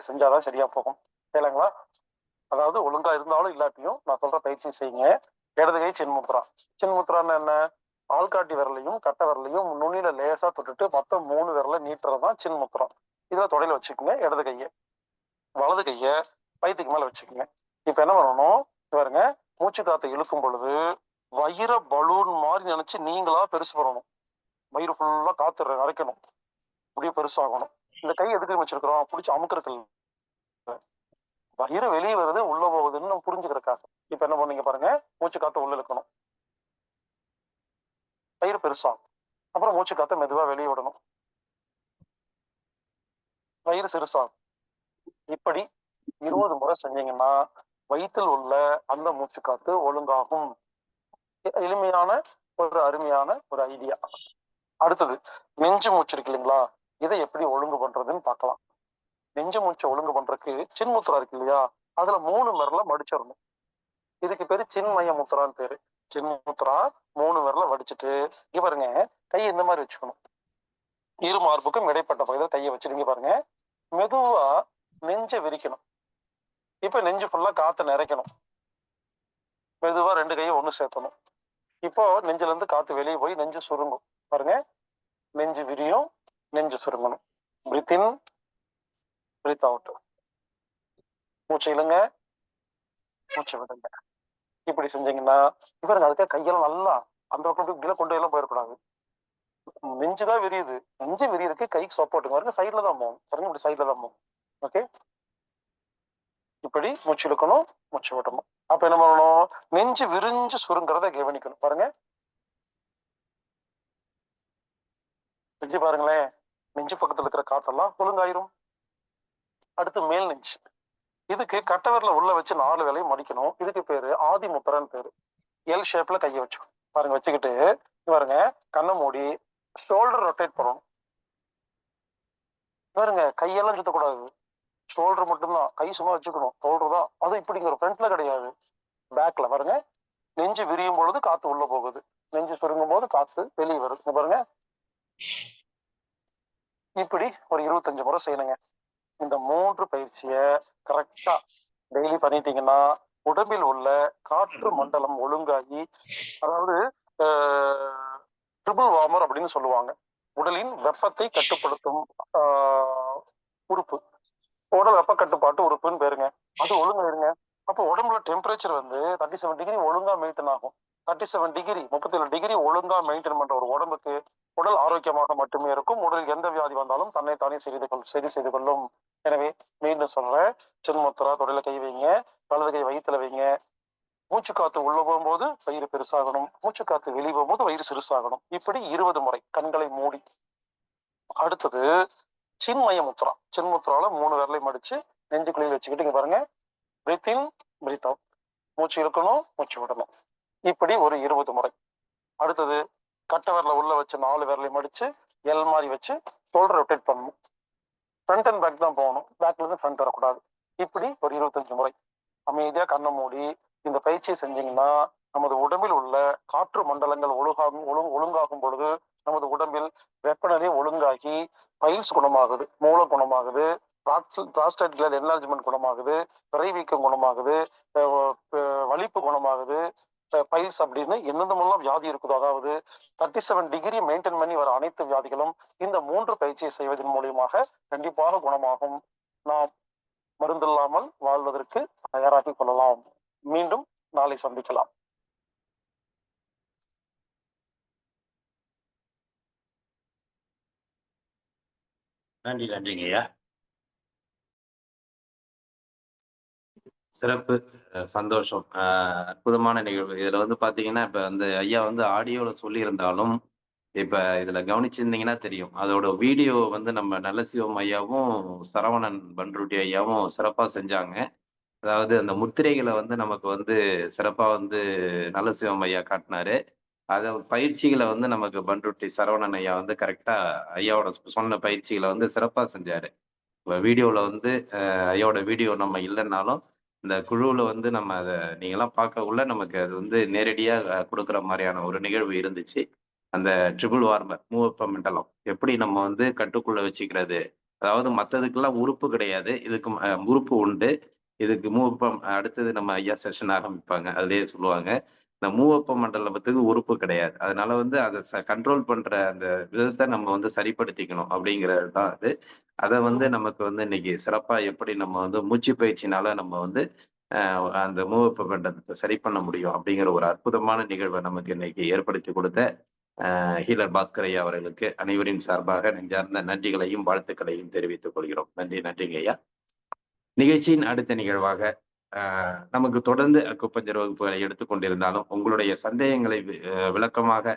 செஞ்சாதான் சரியா போகும். சரிங்களா? அதாவது ஒழுங்கா இருந்தாலும் இல்லாட்டியும் நான் சொல்ற பயிற்சி செய்யுங்க. இடது கை சின்முத்ரா. சின்முத்ரான்னு என்ன? ஆள்காட்டி விரலையும் கட்டை விரலையும் நுனியில லேசா தொட்டுட்டு மொத்தம் 3 விரல நீட்டுறதுதான் சின்முத்ரா. இதுல தொடையில வச்சுக்கோங்க இடது கையை. வலது கைய வயிற்றுக்கு மேல வச்சுக்கோங்க. இப்ப என்ன பண்ணணும் பாருங்க, மூச்சு காத்தை இழுக்கும் பொழுது வயிற பலூன் மாதிரி நினைச்சு நீங்களா பெருசு பண்ணணும். வயிறு ஃபுல்லா காத்து நிறைக்கணும், அப்படியே பெருசாகணும். இந்த கை எதுக்கு வச்சிருக்கிறோம்? பிடிச்சி அமுக்கிறதுக்கு. வயிறு வெளியே வருது உள்ள போகுதுன்னு நம்ம புரிஞ்சுக்கிறக்காக. இப்ப என்ன பண்ணீங்க பாருங்க, மூச்சு காத்த உள்ள இழுக்கணும், வயிறு பெருசாகும். அப்புறம் மூச்சு காத்த மெதுவா வெளியே விடணும், வயிறு சிறுசாகும். இப்படி 20 முறை செஞ்சீங்கன்னா வயிற்றில் உள்ள அந்த மூச்சு காத்து ஒழுங்காகும். எளிமையான ஒரு அருமையான ஒரு ஐடியா. அடுத்தது நெஞ்சு மூச்சு இருக்கு இல்லைங்களா, இதை எப்படி ஒழுங்கு பண்றதுன்னு பார்க்கலாம். நெஞ்சு மூச்சை ஒழுங்கு பண்றதுக்கு சின்முத்ரா இருக்கு இல்லையா, அதுல 3 விரல மடிச்சிடணும். இதுக்கு பேரு சின்மய முத்ரான்னு பேரு. சின்முத்ரா 3 விரல வடிச்சிட்டு இங்க பாருங்க, கையை இந்த மாதிரி வச்சுக்கணும். இரு மார்புக்கும் இடைப்பட்ட பகுதியில் கையை வச்சிருங்க பாருங்க. மெதுவா நெஞ்சை விரிக்கணும். இப்ப நெஞ்சு ஃபுல்லா காத்து நிறைக்கணும். மெதுவா 2 கையை ஒண்ணு சேர்த்தணும். இப்போ நெஞ்சுல இருந்து காத்து வெளியே போய் நெஞ்சு சுருங்கும் பாருங்க. நெஞ்சு விரியும், நெஞ்சு சுருங்கணும். பிரீத் இன், பிரீத் அவுட். மூச்சு இழுங்க, மூச்சு விடுங்க. இப்படி செஞ்சீங்கன்னா இவருக்கு அதுக்காக கையெல்லாம் நல்லா அந்த பக்கம் இப்படிலாம் கொண்டு எல்லாம் போயிடக்கூடாது. நெஞ்சுதான் விரியுது, நெஞ்சு விரியறதுக்கு கைக்கு சப்போர்ட்டுங்க பாருங்க. சைட்ல தான் போகும் பாருங்க, இப்படி சைட்ல தான் போகும். ஓகே, இப்படி மூச்சு இழுக்கணும், மூச்சு விடணும். அப்ப என்ன பண்ணணும், நெஞ்சு விரிஞ்சு சுருங்கிறத கவனிக்கணும். பாருங்க, நெஞ்சு பாருங்களேன், நெஞ்சு பக்கத்துல இருக்கிற காத்தெல்லாம் ஒழுங்காயிரும். அடுத்து மேல் நெஞ்சு, இதுக்கு கட்டவரில் உள்ள வச்சு 4 வேலையும் மடிக்கணும். இதுக்கு பேரு ஆதி முத்திரன்னு பேரு. எல் ஷேப்ல கையை வச்சு பாருங்க, வச்சுக்கிட்டு பாருங்க, கண்ணை மூடி ஷோல்டர் ரொட்டேட் பண்ணணும். பாருங்க, கையெல்லாம் சுத்தக்கூடாது, ஷோல்டர் மட்டும்தான், கை சும்மா வச்சுக்கணும், ஷோல்டர் தான். அது இப்படிங்கிற ஃப்ரண்ட்ல கிடையாது, பேக்ல. பாருங்க, நெஞ்சு விரியும் பொழுது காத்து உள்ள போகுது, நெஞ்சு சுருங்கும் போது காத்து வெளியே வருது. பாருங்க, இப்படி ஒரு 25 முறை செய்யணுங்க. இந்த 3 பயிற்சியை கரெக்டா டெய்லி பண்ணிட்டீங்கன்னா உடம்பில் உள்ள காற்று மண்டலம் ஒழுங்காகி, அதாவது ட்ரிபிள் வார்மர் அப்படின்னு சொல்லுவாங்க, உடலின் வெப்பத்தை கட்டுப்படுத்தும் உறுப்பு, உடல் வெப்ப கட்டுப்பாட்டு உறுப்புன்னு பேருங்க. அது ஒழுங்காயிருங்க. அப்போ உடம்புல டெம்பரேச்சர் வந்து 37 டிகிரி ஒழுங்கா மெயின்டைன் ஆகும். 37 டிகிரி 37 டிகிரி ஒழுங்கா மெயின்டைன் பண்ற ஒரு உடம்புக்கு உடல் ஆரோக்கியமாக மட்டுமே இருக்கும். உடலில் எந்த வியாதி வந்தாலும் தன்னைத்தானே சரி செய்து கொள்ளும். எனவே மீண்டும் சொல்றேன், சின்முத்திரா தொடையில கை வைங்க, வலது கை வயிற்றுல வைங்க. மூச்சு காத்து உள்ள போகும்போது வயிறு பெருசாகணும், மூச்சு காத்து வெளியே போகும்போது வயிறு சிறுசாகணும். இப்படி 20 முறை கண்களை மூடி. அடுத்தது சின்மய முத்ரா. சின்முத்ரால 3 விரலை மடிச்சு நெஞ்சுக்குழியில் வச்சுக்கிட்டு இங்க பாருங்க, பிரீத் இன் பிரீத் அவுட், மூச்சு இழுக்கணும், மூச்சு விடணும். இப்படி ஒரு 20 முறை. அடுத்தது கட்டை விரல உள்ள வச்சு 4 விரலை மடிச்சு எல் மாதிரி வச்சு ஷோல்டர் ரொட்டேட் பண்ணணும். ஃப்ரண்ட் அண்ட் பேக் தான் போகணும், பேக்ல இருந்து ஃப்ரண்ட் வரக்கூடாது. இப்படி ஒரு 25 முறை அமைதியா கண்ணை மூடி இந்த பயிற்சியை செஞ்சீங்கன்னா நமது உடம்பில் உள்ள காற்று மண்டலங்கள் ஒழுங்காகும் பொழுது நமது உடம்பில் வெப்பநிலை ஒழுங்காகி பைல்ஸ் குணமாகுது, மூல குணமாகுது, பிராஸ்டேட் கிளாண்ட் என்லார்ஜ்மெண்ட் குணமாகுது, விரைவீக்கம் குணமாகுது, வலிப்பு குணமாகுது, பைல்ஸ் அப்படின்னு எந்தெந்தமெல்லாம் வியாதி இருக்குதோ, அதாவது 37 டிகிரி மெயின்டைன் பண்ணி வர அனைத்து வியாதிகளும் இந்த 3 பயிற்சியை செய்வதன் மூலியமாக கண்டிப்பாக குணமாகும். நாம் மருந்தில்லாமல் வாழ்வதற்கு தயாராகிக் கொள்ளலாம். மீண்டும் நாளை சந்திக்கலாம். நன்றிங்க ஐயா. சிறப்பு, சந்தோஷம், அற்புதமான நிகழ்வு. இதுல வந்து பாத்தீங்கன்னா, இப்ப அந்த ஐயா வந்து ஆடியோல சொல்லியிருந்தாலும், இப்ப இதுல கவனிச்சிருந்தீங்கன்னா தெரியும், அதோட வீடியோ வந்து நம்ம நல்லசிவம் ஐயாவும் சரவணன் பன்ருட்டி ஐயாவும் சிறப்பா செஞ்சாங்க. அதாவது அந்த முத்திரைகளை வந்து நமக்கு வந்து சிறப்பா வந்து நல்லசிவம் ஐயா காட்டினாரு. அத பயிற்சிகளை வந்து நமக்கு பன்ருட்டி சரவணன் ஐயா வந்து கரெக்டா ஐயாவோட சொன்ன பயிற்சிகளை வந்து சிறப்பா செஞ்சாரு. வீடியோல வந்து ஐயாவோட வீடியோ நம்ம இல்லைன்னாலும் இந்த குழுவுல வந்து நம்ம அதை நீங்களாம் பார்க்கக்குள்ள நமக்கு அது வந்து நேரடியா கொடுக்குற மாதிரியான ஒரு நிகழ்வு இருந்துச்சு. அந்த ட்ரிபிள் வார்மர் மூவப்ப மண்டலம் எப்படி நம்ம வந்து கட்டுக்குள்ள வச்சுக்கிறது, அதாவது மற்றதுக்கெல்லாம் உறுப்பு கிடையாது, இதுக்கு உறுப்பு உண்டு. இதுக்கு மூவப்பம் அடுத்தது நம்ம ஐயா செஷன் ஆரம்பிப்பாங்க, அதுலயே சொல்லுவாங்க. இந்த மூவப்ப மண்டலத்துக்கு உறுப்பு கிடையாது, அதனால வந்து அதை கண்ட்ரோல் பண்ற அந்த விதத்தை நம்ம வந்து சரிப்படுத்திக்கணும் அப்படிங்கிறது தான் அது. அதை வந்து நமக்கு வந்து இன்னைக்கு சிறப்பா எப்படி நம்ம வந்து மூச்சு பயிற்சினால நம்ம வந்து அந்த மூவப்ப மண்டலத்தை சரி பண்ண முடியும் அப்படிங்கிற ஒரு அற்புதமான நிகழ்வை நமக்கு இன்னைக்கு ஏற்படுத்தி கொடுத்த ஹீலர் பாஸ்கர் ஐயா அவர்களுக்கு அனைவரின் சார்பாக நெஞ்சார்ந்த நன்றிகளையும் வாழ்த்துக்களையும் தெரிவித்துக் கொள்கிறோம். நன்றிங்க ஐயா. நிகழ்ச்சியின் அடுத்த நிகழ்வாக நமக்கு தொடர்ந்து அக்குப்பஞ்சர் வகுப்புகளை எடுத்துக்கொண்டிருந்தாலும் உங்களுடைய சந்தேகங்களை விளக்கமாக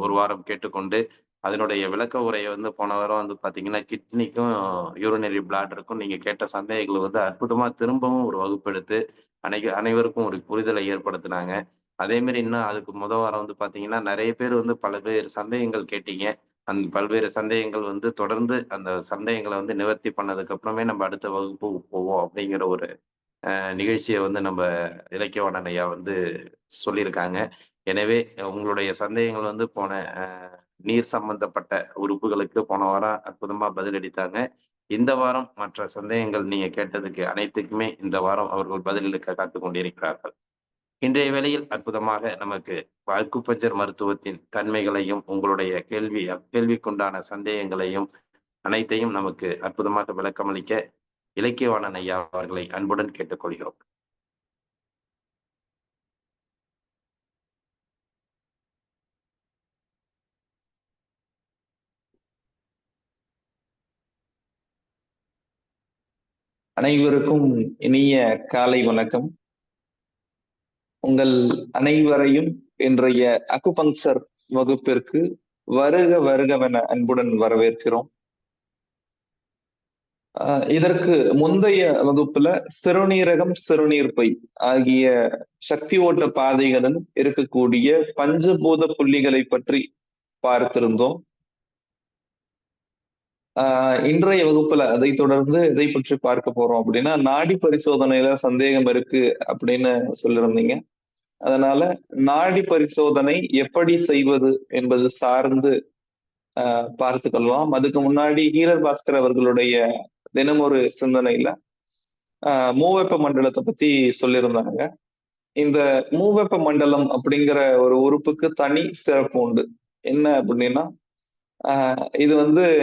ஒரு வாரம் கேட்டுக்கொண்டு அதனுடைய விளக்க உரையை வந்து போன வாரம் வந்து பார்த்தீங்கன்னா கிட்னிக்கும் யூரினரி பிளாடருக்கும் நீங்கள் கேட்ட சந்தேகங்களை வந்து அற்புதமாக திரும்பவும் ஒரு வகுப்பு எடுத்து அனைவருக்கும் ஒரு புரிதலை ஏற்படுத்தினாங்க. அதே மாதிரி இன்னும் அதுக்கு முதல் வாரம் வந்து பார்த்தீங்கன்னா நிறைய பேர் வந்து பல்வேறு சந்தேகங்கள் கேட்டீங்க. அந்த பல்வேறு சந்தேகங்கள் வந்து தொடர்ந்து அந்த சந்தேகங்களை வந்து நிவர்த்தி பண்ணதுக்கு அப்புறமே நம்ம அடுத்த வகுப்பு போவோம் அப்படிங்கிற ஒரு நிகழ்ச்சியை வந்து நம்ம இலக்கியவாணன் ஐயா வந்து சொல்லியிருக்காங்க. எனவே உங்களுடைய சந்தேகங்கள் வந்து போன நீர் சம்பந்தப்பட்ட உறுப்புகளுக்கு போன வாரம் அற்புதமா பதிலளித்தாங்க. இந்த வாரம் மற்ற சந்தேகங்கள் நீங்க கேட்டதுக்கு அனைத்துக்குமே இந்த வாரம் அவர்கள் பதிலளிக்க காத்துக் கொண்டிருக்கிறார்கள். இன்றைய வேளையில் அற்புதமாக நமக்கு அக்குபஞ்சர் மருத்துவத்தின் தன்மைகளையும் உங்களுடைய கேள்விக்குண்டான சந்தேகங்களையும் அனைத்தையும் நமக்கு அற்புதமாக விளக்கமளிக்க இலக்கியவாணன் ஐயா அவர்களை அன்புடன் கேட்டுக்கொள்கிறோம். அனைவருக்கும் இனிய காலை வணக்கம். உங்கள் அனைவரையும் இன்றைய அக்குபங்சர் வகுப்பிற்கு வருக வருகவென அன்புடன் வரவேற்கிறோம். இதற்கு முந்தைய வகுப்புல சிறுநீரகம், சிறுநீர்ப்பை ஆகிய சக்தி ஓட்ட பாதைகளில் இருக்கக்கூடிய பஞ்சபூத புள்ளிகளை பற்றி பார்த்திருந்தோம். இன்றைய வகுப்புல அதை தொடர்ந்து எதை பற்றி பார்க்க போறோம் அப்படின்னா, நாடி பரிசோதனையில சந்தேகம் இருக்கு அப்படின்னு சொல்லியிருந்தீங்க. அதனால நாடி பரிசோதனை எப்படி செய்வது என்பது சார்ந்து பார்த்துக்கொள்ளலாம். அதுக்கு முன்னாடி ஹீரர் பாஸ்கர் அவர்களுடைய தினம் ஒரு சிந்தனையில மூவெப்ப மண்டலத்தை பத்தி சொல்லியிருந்தாங்க. இந்த மூவெப்ப மண்டலம் அப்படிங்கிற ஒரு உறுப்புக்கு தனி சிறப்பு உண்டு. என்ன அப்படின்னா, இது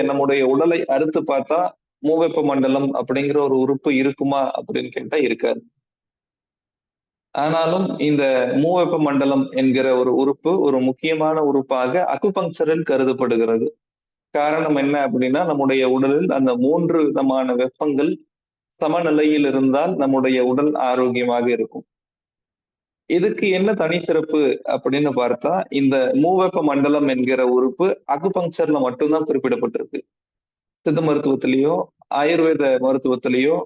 நம்முடைய உடலை அறுத்து பார்த்தா மூவெப்ப மண்டலம் அப்படிங்கிற ஒரு உறுப்பு இருக்குமா அப்படின்னு கேட்டா இருக்காது. ஆனாலும் இந்த மூவெப்ப மண்டலம் என்கிற ஒரு உறுப்பு ஒரு முக்கியமான உறுப்பாக அக்குபங்சரில் கருதப்படுகிறது. காரணம் என்ன அப்படின்னா, நம்முடைய உடலில் அந்த 3 விதமான வெப்பங்கள் சமநிலையில் இருந்தால் நம்முடைய உடல் ஆரோக்கியமாக இருக்கும். இதுக்கு என்ன தனி சிறப்பு அப்படின்னு பார்த்தா, இந்த மூவெப்ப மண்டலம் என்கிற உறுப்பு அக்குபங்சர்ல மட்டும்தான் குறிப்பிடப்பட்டிருக்கு. சித்த மருத்துவத்திலேயோ, ஆயுர்வேத மருத்துவத்திலேயோ,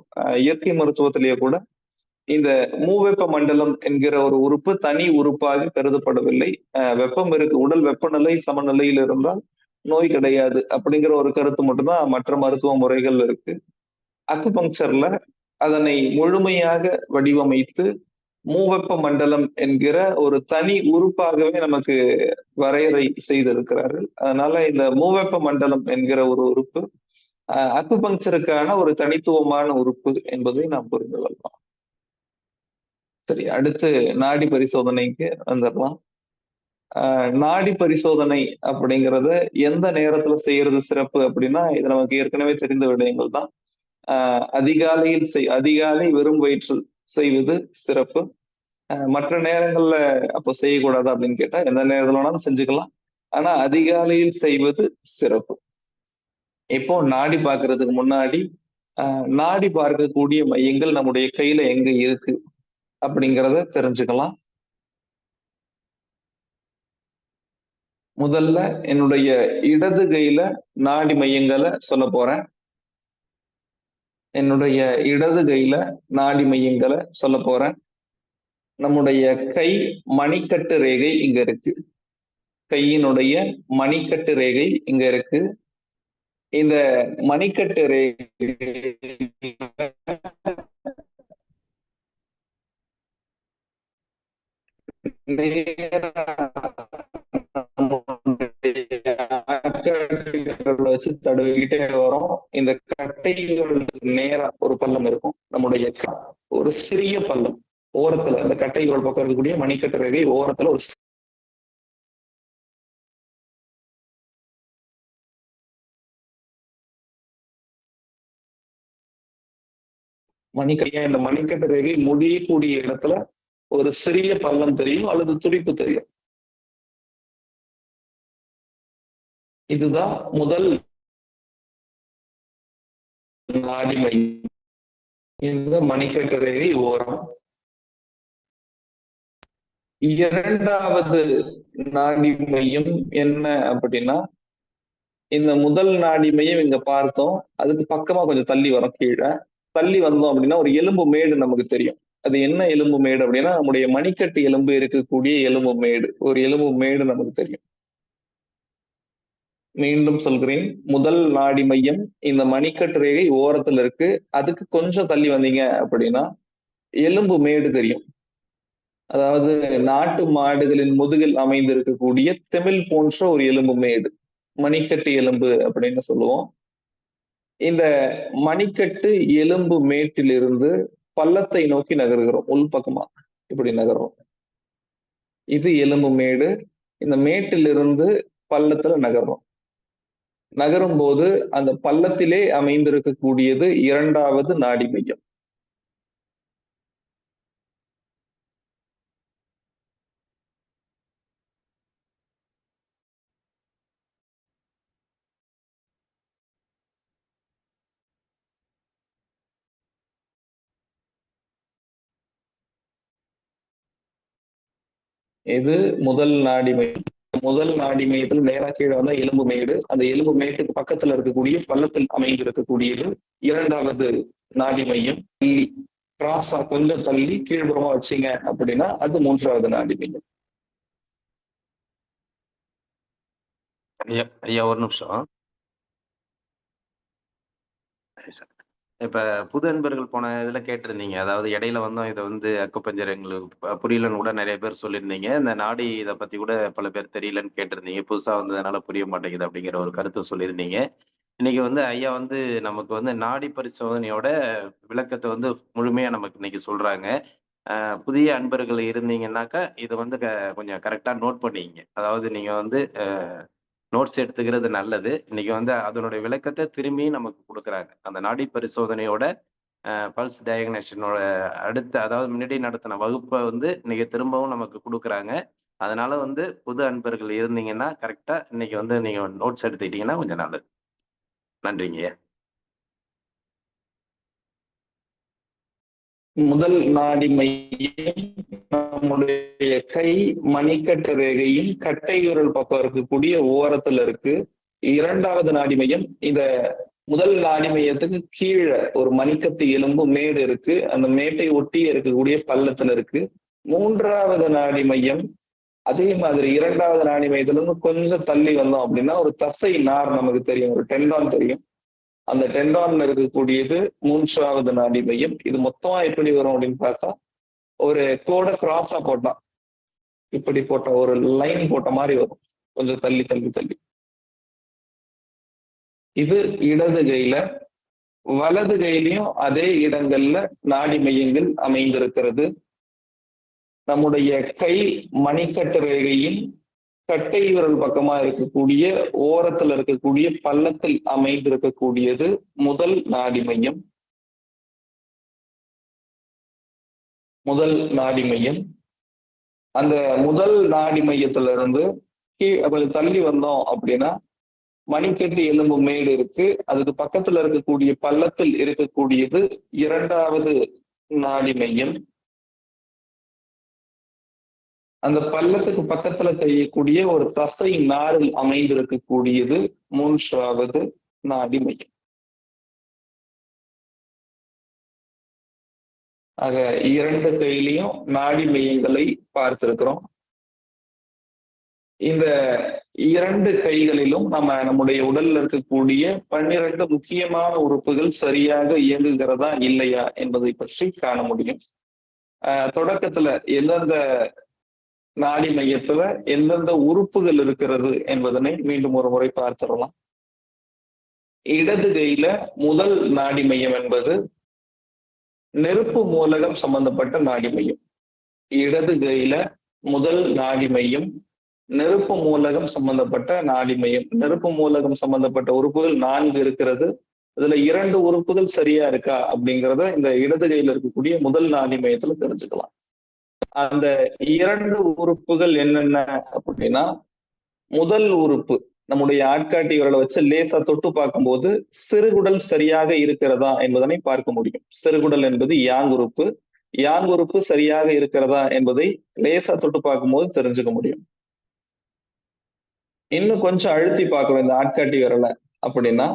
இயற்கை மருத்துவத்திலேயோ கூட இந்த மூவெப்ப மண்டலம் என்கிற ஒரு உறுப்பு தனி உறுப்பாக கருதப்படவில்லை. வெப்பம் இருக்கு, உடல் வெப்பநிலை சமநிலையில் இருந்தால் நோய் கிடையாது அப்படிங்கிற ஒரு கருத்து மட்டும்தான் மற்ற மருத்துவ முறைகள் இருக்கு. அக்குபங்சர்ல அதனை முழுமையாக வடிவமைத்து மூவெப்ப மண்டலம் என்கிற ஒரு தனி உறுப்பாகவே நமக்கு வரையறை செய்திருக்கிறார்கள். அதனால இந்த மூவெப்ப மண்டலம் என்கிற ஒரு உறுப்பு அக்குபங்சருக்கான ஒரு தனித்துவமான உறுப்பு என்பதை நாம் புரிந்து கொள்ளலாம். சரி, அடுத்து நாடி பரிசோதனைக்கு வந்துடலாம். நாடி பரிசோதனை அப்படிங்கிறத எந்த நேரத்துல செய்யறது சிறப்பு அப்படின்னா, இது நமக்கு ஏற்கனவே தெரிந்த விடயங்கள் தான். அதிகாலை வெறும் வயிற்றில் செய்வது சிறப்பு. மற்ற நேரங்கள்ல அப்போ செய்யக்கூடாது அப்படின்னு கேட்டா எந்த நேரத்துல வேணாலும் செஞ்சுக்கலாம். ஆனா அதிகாலையில் செய்வது சிறப்பு. இப்போ நாடி பார்க்கறதுக்கு முன்னாடி நாடி பார்க்கக்கூடிய மையங்கள் நம்முடைய கையில எங்க இருக்கு அப்படிங்கிறத தெரிஞ்சுக்கலாம். முதல்ல என்னுடைய இடது கையில நாடி மையங்களை சொல்ல போறேன். என்னுடைய இடது கையில நாடி மையங்களை சொல்ல போறேன். நம்முடைய கை மணிக்கட்டு ரேகை இங்க இருக்கு. கையினுடைய மணிக்கட்டு ரேகை இங்க இருக்கு. இந்த மணிக்கட்டு ரேகை வச்சு தடவிக்கிட்டே வரும். இந்த கட்டைகளுக்கு நேரா ஒரு பள்ளம் இருக்கும். நம்முடைய ஒரு சிறிய பள்ளம் ஓரத்துல, அந்த கட்டைகள் பக்கம் இருக்கக்கூடிய மணிக்கட்டு ரேகை ஓரத்துல ஒரு இந்த மணிக்கட்டு ரேகை முடியக்கூடிய இடத்துல ஒரு சிறிய பள்ளம் தெரியும் அல்லது துடிப்பு தெரியும். இதுதான் முதல் நாடி மையம். இந்த மணிக்கட்டு ரேகை ஓரம். இரண்டாவது நாடி மையம் என்ன அப்படின்னா, இந்த முதல் நாடி மையம் இங்க பார்த்தோம், அதுக்கு பக்கமா கொஞ்சம் தள்ளி வரும். கீழே தள்ளி வந்தோம் அப்படின்னா ஒரு எலும்பு மேடு நமக்கு தெரியும். அது என்ன எலும்பு மேடு அப்படின்னா, நம்முடைய மணிக்கட்டு எலும்பு இருக்கக்கூடிய எலும்பு மேடு, ஒரு எலும்பு மேடு நமக்கு தெரியும். மீண்டும் சொல்கிறேன், முதல் நாடி மையம் இந்த மணிக்கட்டு ரேகை ஓரத்துல இருக்கு. அதுக்கு கொஞ்சம் தள்ளி வந்தீங்க அப்படின்னா எலும்பு மேடு தெரியும். அதாவது நாட்டு மாடுகளின் முதுகில் அமைந்திருக்கக்கூடிய திமில் போன்ற ஒரு எலும்பு மேடு, மணிக்கட்டு எலும்பு அப்படின்னு சொல்லுவோம். இந்த மணிக்கட்டு எலும்பு மேட்டிலிருந்து பள்ளத்தை நோக்கி நகர்கிறோம். உள்பக்கமா இப்படி நகர்றோம். இது எலும்பு மேடு. இந்த மேட்டிலிருந்து பள்ளத்துல நகர்றோம். நகரும் போது அந்த பள்ளத்திலே அமைந்திருக்கக்கூடியது இரண்டாவது நாடி மையம். இது முதல் நாடி மையம். முதல் நாடி மையத்தில் நேரா கீழே வந்தா எலும்பு மேடு. அந்த எலும்பு மேட்டுக்கு பக்கத்துல இருக்கக்கூடிய பள்ளத்தில் அமைந்து இருக்கக்கூடியது இரண்டாவது நாடி மையம். தள்ளி கிராஸா கொஞ்சம் தள்ளி கீழ்புறமா வச்சீங்க அப்படின்னா அது மூன்றாவது நாடி மையம். ஐயா ஐயா ஒரு நிமிஷம். இப்ப புது அன்பர்கள் போன இதுல கேட்டிருந்தீங்க. அதாவது இடையில வந்தோம் இத வந்து அக்குபஞ்சர் எங்களுக்கு புரியலன்னு கூட நெறைய பேர் சொல்லியிருந்தீங்க. இந்த நாடி இத பத்தி கூட பல பேர் தெரியலன்னு கேட்டிருந்தீங்க. புதுசா வந்ததுனால புரிய மாட்டேங்குது அப்படிங்கிற ஒரு கருத்து சொல்லியிருந்தீங்க. இன்னைக்கு வந்து ஐயா வந்து நமக்கு வந்து நாடி பரிசோதனையோட விளக்கத்த வந்து முழுமையா நமக்கு இன்னைக்கு சொல்றாங்க. புதிய அன்பர்கள் இருந்தீங்கன்னாக்கா, இத வந்து கொஞ்சம் கரெக்ட்டா நோட் பண்ணிக்கங்க. அதாவது நீங்க வந்து நோட்ஸ் எடுத்துக்கிறது நல்லது. இன்னைக்கு வந்து அதனுடைய விளக்கத்த திரும்பி நமக்கு குடுக்குறாங்க. அந்த நாடி பரிசோதனையோட பல்ஸ் டயக்னேஷனோட அடுத்த அதாவது முன்னாடி நடத்தின வகுப்ப வந்து இன்னைக்கு திரும்பவும் நமக்கு குடுக்குறாங்க. அதனால வந்து புது அன்பர்கள் இருந்தீங்கன்னா, கரெக்ட்டா இன்னைக்கு வந்து நீங்க நோட்ஸ் எடுத்துக்கிட்டீங்கன்னா கொஞ்சம் நல்லது. நன்றிங்கய்யா. முதல் நாடி மையம் நம்முடைய கை மணிக்கட்டு ரேகையின் கட்டை விரல் பக்கம் இருக்கக்கூடிய ஓரத்துல இருக்கு. இரண்டாவது நாடி மையம் இந்த முதல் நாடி மையத்துக்கு கீழே ஒரு மணிக்கட்டு எலும்பு மேடு இருக்கு. அந்த மேட்டை ஒட்டி இருக்கக்கூடிய பள்ளத்துல இருக்கு. மூன்றாவது நாடி மையம் அதே மாதிரி இரண்டாவது நாடி மையத்துல இருந்து கொஞ்சம் தள்ளி வந்தோம் அப்படின்னா ஒரு தசை நார் நமக்கு தெரியும், ஒரு டெண்டான் தெரியும். அந்த டெண்டான்ல இருக்கக்கூடியது மூன்றாவது நாடி மையம். இது மொத்தமா எப்படி வரும் அப்படின்னு பார்த்தா ஒரு கோடை கிராஸா போட்டா இப்படி போட்ட ஒரு லைன் போட்ட மாதிரி வரும், கொஞ்சம் தள்ளி தள்ளி தள்ளி. இது இடது கையில. வலது கையிலையும் அதே இடங்கள்ல நாடி மையங்கள் அமைந்திருக்கிறது. நம்முடைய கை மணிக்கட்டு ரேகையின் கட்டை விரல் பக்கமா இருக்கக்கூடிய ஓரத்துல இருக்கக்கூடிய பள்ளத்தில் அமைந்திருக்கக்கூடியது முதல் நாடி மையம். முதல் நாடி மையம். அந்த முதல் நாடி மையத்துல இருந்து கொஞ்சம் தள்ளி வந்தோம் அப்படின்னா மணிக்கட்டு எலும்பு மேடு இருக்கு. அதுக்கு பக்கத்துல இருக்கக்கூடிய பள்ளத்தில் இருக்கக்கூடியது இரண்டாவது நாடி மையம். அந்த பள்ளத்துக்கு பக்கத்துல செய்யக்கூடிய ஒரு தசை நாரில் அமைந்திருக்கக்கூடியது மூன்றாவது நாடி மையம். ஆக இரண்டு கையிலையும் நாடி மையங்களை பார்த்திருக்கிறோம். இந்த இரண்டு கைகளிலும் நம்முடைய உடல்ல இருக்கக்கூடிய 12 முக்கியமான உறுப்புகள் சரியாக இயங்குகிறதா இல்லையா என்பதை பற்றி காண முடியும். தொடக்கத்துல எந்தெந்த நாடி மையத்துல எந்தெந்த உறுப்புகள் இருக்கிறது என்பதனை மீண்டும் ஒரு முறை பார்த்துடலாம். இடது கையில முதல் நாடி மையம் என்பது நெருப்பு மூலகம் சம்பந்தப்பட்ட நாடி மையம். இடது கையில முதல் நாடி மையம் நெருப்பு மூலகம் சம்பந்தப்பட்ட நாடி மையம். நெருப்பு மூலகம் சம்பந்தப்பட்ட உறுப்புகள் 4 இருக்கிறது. இதுல 2 உறுப்புகள் சரியா இருக்கா அப்படிங்கிறத இந்த இடது கையில இருக்கக்கூடிய முதல் நாடி மையத்துல தெரிஞ்சுக்கலாம். அந்த 2 உறுப்புகள் என்னென்ன அப்படின்னா, முதல் உறுப்பு நம்முடைய ஆட்காட்டி விரலை வச்சு லேசா தொட்டு பார்க்கும்போது சிறுகுடல் சரியாக இருக்கிறதா என்பதனை பார்க்க முடியும். சிறுகுடல் என்பது யாங் உறுப்பு. யாங் உறுப்பு சரியாக இருக்கிறதா என்பதை லேசா தொட்டு பார்க்கும்போது தெரிஞ்சுக்க முடியும். இன்னும் கொஞ்சம் அழுத்தி பார்க்கணும் இந்த ஆட்காட்டி விரலை அப்படின்னா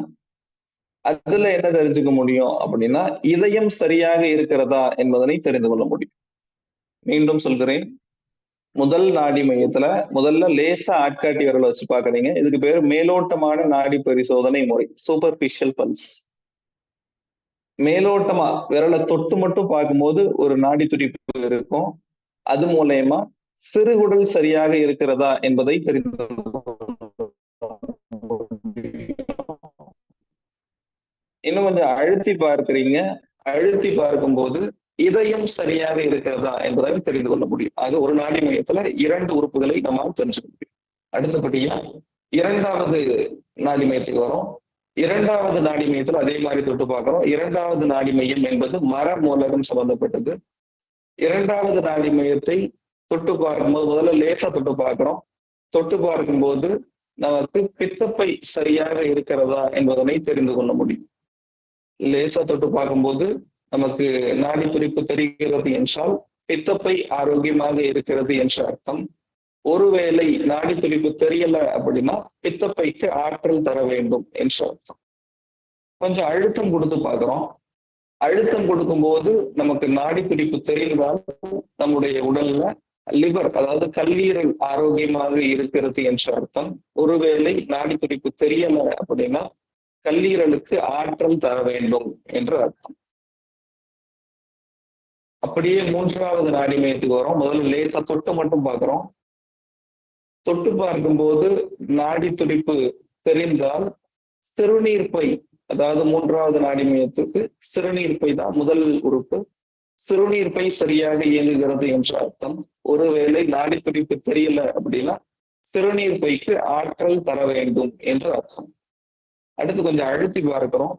அதுல என்ன தெரிஞ்சுக்க முடியும் அப்படின்னா இதயம் சரியாக இருக்கிறதா என்பதனை தெரிந்து கொள்ள முடியும். மீண்டும் சொல்கிறேன், முதல் நாடி மையத்துல முதல்ல லேசா ஆட்காட்டி விரலை வச்சு பாக்குறீங்க. இதுக்கு பேரு மேலோட்டமான நாடி பரிசோதனை முறை, சூப்பர்ஃபிஷியல் பல்ஸ். மேலோட்டமா விரலை தொட்டு மட்டும் பார்க்கும்போது ஒரு நாடி துடிப்பு இருக்கும். அது மூலயமா சிறுகுடல் சரியாக இருக்கிறதா என்பதை தெரிந்து இன்னும் கொஞ்சம் அழுத்தி பார்க்கிறீங்க. அழுத்தி பார்க்கும்போது இதயம் சரியாக இருக்கிறதா என்பதை தெரிந்து கொள்ள முடியும். ஆக ஒரு நாடி மையத்துல 2 உறுப்புகளை நம்ம தெரிஞ்சுக்க முடியும். அடுத்தபடியா இரண்டாவது நாடி மையத்துக்கு வரும். இரண்டாவது நாடி மையத்துல அதே மாதிரி தொட்டு பார்க்கிறோம். இரண்டாவது நாடி மையம் என்பது மர மூலகம் சம்பந்தப்பட்டது. இரண்டாவது நாடி மையத்தை தொட்டு பார்க்கும்போது முதல்ல லேசா தொட்டு பார்க்கிறோம். தொட்டு பார்க்கும்போது நமக்கு பித்தப்பை சரியாக இருக்கிறதா என்பதனை தெரிந்து கொள்ள முடியும். லேசா தொட்டு பார்க்கும்போது நமக்கு நாடி துடிப்பு தெரிகிறது என்றால் பித்தப்பை ஆரோக்கியமாக இருக்கிறது என்ற அர்த்தம். ஒருவேளை நாடி துடிப்பு தெரியல அப்படின்னா பித்தப்பைக்கு ஆற்றல் தர வேண்டும் என்று அர்த்தம். கொஞ்சம் அழுத்தம் கொடுத்து பார்க்கிறோம். அழுத்தம் கொடுக்கும்போது நமக்கு நாடி துடிப்பு தெரிந்தால் நம்முடைய உடல்ல லிவர், அதாவது கல்லீரல் ஆரோக்கியமாக இருக்கிறது என்று அர்த்தம். ஒருவேளை நாடி துடிப்பு தெரியல அப்படின்னா கல்லீரலுக்கு ஆற்றல் தர வேண்டும் என்று அர்த்தம். அப்படியே மூன்றாவது நாடி மையத்துக்கு வரோம். முதல்ல லேசா தொட்டு மட்டும் பார்க்கிறோம். தொட்டு பார்க்கும்போது நாடி துடிப்பு தெரிந்தால் சிறுநீர் பை, அதாவது மூன்றாவது நாடி மையத்துக்கு சிறுநீர் பை தான் முதல் உறுப்பு. சிறுநீர் பை சரியாக இயங்குகிறது என்று அர்த்தம். ஒருவேளை நாடி துடிப்பு தெரியல அப்படின்னா சிறுநீர் பைக்கு ஆற்றல் தர வேண்டும் என்று அர்த்தம். அடுத்து கொஞ்சம் அழுத்தி பார்க்கிறோம்.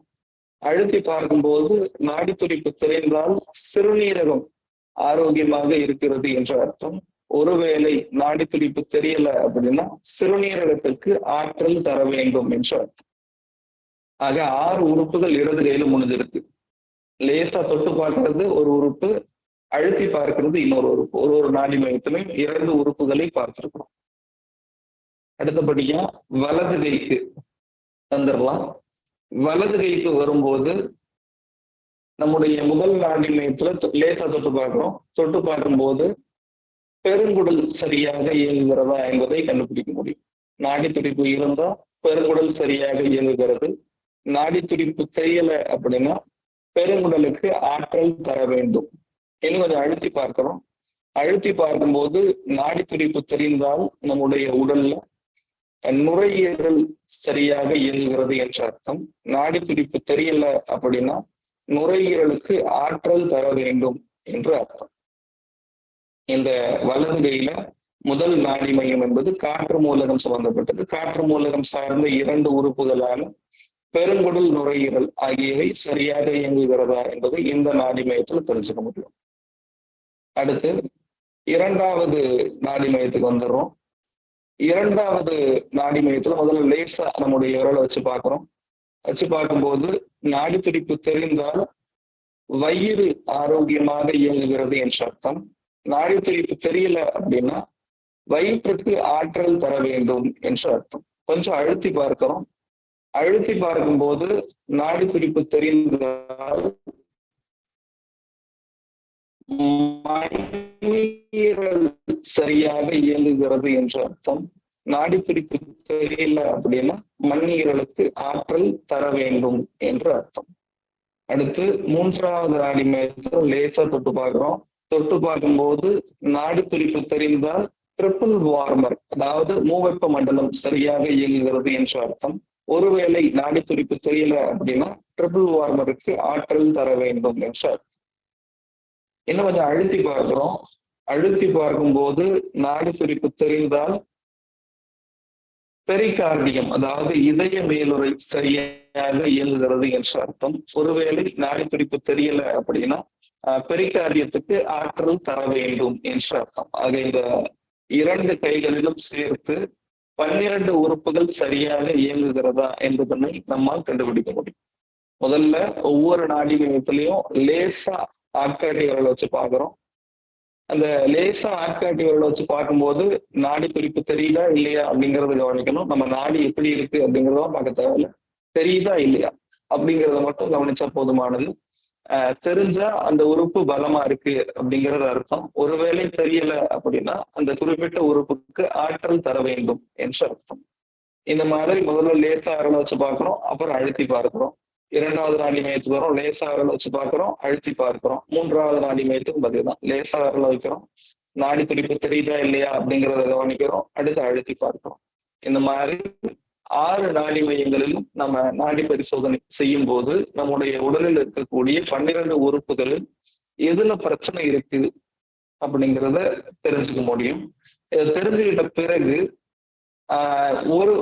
அழுத்தி பார்க்கும்போது நாடி துடிப்பு தெரிந்தால் சிறுநீரகம் ஆரோக்கியமாக இருக்கிறது என்று அர்த்தம். ஒருவேளை நாடி துடிப்பு தெரியல அப்படின்னா சிறுநீரகத்திற்கு ஆற்றல் தர வேண்டும் என்று அர்த்தம். ஆக 6 உறுப்புகள் இடது கையில முடிஞ்சிருக்கு. லேசா தொட்டு பார்க்கறது ஒரு உறுப்பு, அழுத்தி பார்க்கிறது இன்னொரு உறுப்பு. ஒரு நாடி மையத்திலும் 2 உறுப்புகளை பார்த்திருக்கிறோம். அடுத்தபடியா வலது கைக்கு வந்துடலாம். வலது கைக்கு வரும்போது நம்முடைய முதல் நாடி மையத்துல லேசா தொட்டு பார்க்கிறோம். தொட்டு பார்க்கும்போது பெருங்குடல் சரியாக இயங்குகிறதா என்பதை கண்டுபிடிக்க முடியும். நாடி துடிப்பு இருந்தா பெருங்குடல் சரியாக இயங்குகிறது. நாடி துடிப்பு தெரியல அப்படின்னா பெருங்குடலுக்கு ஆற்றல் தர வேண்டும். இன்னும் கொஞ்சம் அழுத்தி பார்க்கிறோம். அழுத்தி பார்க்கும்போது நாடி துடிப்பு தெரிந்தால் நம்முடைய உடல்ல நுரையீரல் சரியாக இயங்குகிறது என்ற அர்த்தம். நாடி துடிப்பு தெரியல அப்படின்னா நுரையீரலுக்கு ஆற்றல் தர வேண்டும் என்று அர்த்தம். இந்த வலது கையில முதல் நாடி மையம் என்பது காற்று மூலகம் சம்பந்தப்பட்டது. காற்று மூலகம் சார்ந்த 2 உறுப்புகளான பெருங்குடல், நுரையீரல் ஆகியவை சரியாக இயங்குகிறதா என்பது இந்த நாடி மையத்துல தெரிஞ்சுக்க முடியும். அடுத்து 2வது நாடி மையத்துக்கு வந்துடுறோம். 2வது நாடி மையத்துல முதல்ல லேசா நம்முடைய விரலை வச்சு பார்க்கிறோம். வச்சு பார்க்கும்போது நாடி துடிப்பு தெரிந்தால் வயிறு ஆரோக்கியமாக இயங்குகிறது என்ற அர்த்தம். நாடி துடிப்பு தெரியல அப்படின்னா வயிற்றுக்கு ஆற்றல் தர வேண்டும் என்று அர்த்தம். கொஞ்சம் அழுத்தி பார்க்கிறோம். அழுத்தி பார்க்கும்போது நாடி துடிப்பு தெரிந்தால் மண்ணீரல் சரியாக இயங்குகிறது என்று அர்த்தம். நாடி துடிப்பு தெரியல அப்படின்னா மண்ணீரலுக்கு ஆற்றல் தர வேண்டும் என்று அர்த்தம். அடுத்து 3வது நாடி மையத்தை லேசா தொட்டு பார்க்கிறோம். தொட்டு பார்க்கும்போது நாடி துடிப்பு தெரிந்தால் ட்ரிபிள் வார்மர், அதாவது மூவெப்ப மண்டலம் சரியாக இயங்குகிறது என்று அர்த்தம். ஒருவேளை நாடி துடிப்பு தெரியல அப்படின்னா ட்ரிபிள் வார்மருக்கு ஆற்றல் தர வேண்டும் என்று அர்த்தம். இன்னும் கொஞ்சம் அழுத்தி பார்க்கிறோம். அழுத்தி பார்க்கும்போது நாடி துடிப்பு தெரிந்தால் பெரிகார்டியம், அதாவது இதய மேலுறை சரியாக இயங்குகிறது என்று அர்த்தம். ஒருவேளை நாடி துடிப்பு தெரியல அப்படின்னா பெரிகார்டியத்துக்கு ஆற்றல் தர வேண்டும் என்று அர்த்தம். ஆக இந்த 2 கைகளிலும் சேர்த்து 12 உறுப்புகள் சரியாக இயங்குகிறதா என்பதனை நம்மால் கண்டுபிடிக்க முடியும். முதல்ல ஒவ்வொரு நாடி மையத்திலையும் லேசா ஆட்காட்டி விரலை வச்சு பார்க்கிறோம். அந்த லேசா ஆட்காட்டி விரலை வச்சு பார்க்கும்போது நாடி துடிப்பு தெரியுதா இல்லையா அப்படிங்கறத கவனிக்கணும். நம்ம நாடி எப்படி இருக்கு அப்படிங்கிறத பார்க்க தேவையில்லை. தெரியுதா இல்லையா அப்படிங்கிறத மட்டும் கவனிச்சா போதுமானது. தெரிஞ்சா அந்த உறுப்பு பலமா இருக்கு அப்படிங்கிறது அர்த்தம். ஒருவேளை தெரியல அப்படின்னா அந்த குறிப்பிட்ட உறுப்புக்கு ஆற்றல் தர வேண்டும் என்று அர்த்தம். இந்த மாதிரி முதல்ல லேசா விரலை வச்சு பார்க்கிறோம், அப்புறம் அழுத்தி பார்க்கிறோம். 2வது நாடி மையத்துக்கு வரும், லேசா விரலை வச்சு பார்க்கிறோம், அழுத்தி பார்க்கிறோம். 3வது நாடி மையத்துக்கு பதில்தான் லேசா விரலை வைக்கிறோம், நாடி துடிப்பு தெரியுதா இல்லையா அப்படிங்கிறத கவனிக்கிறோம், அடுத்து அழுத்தி பார்க்கிறோம். இந்த மாதிரி 6 நாடி மையங்களிலும் நம்ம நாடி பரிசோதனை செய்யும் போது நம்முடைய உடலில் இருக்கக்கூடிய 12 உறுப்புகளில் எதுல பிரச்சனை இருக்கு அப்படிங்கிறத தெரிஞ்சுக்க முடியும். இதை தெரிஞ்சுக்கிட்ட பிறகு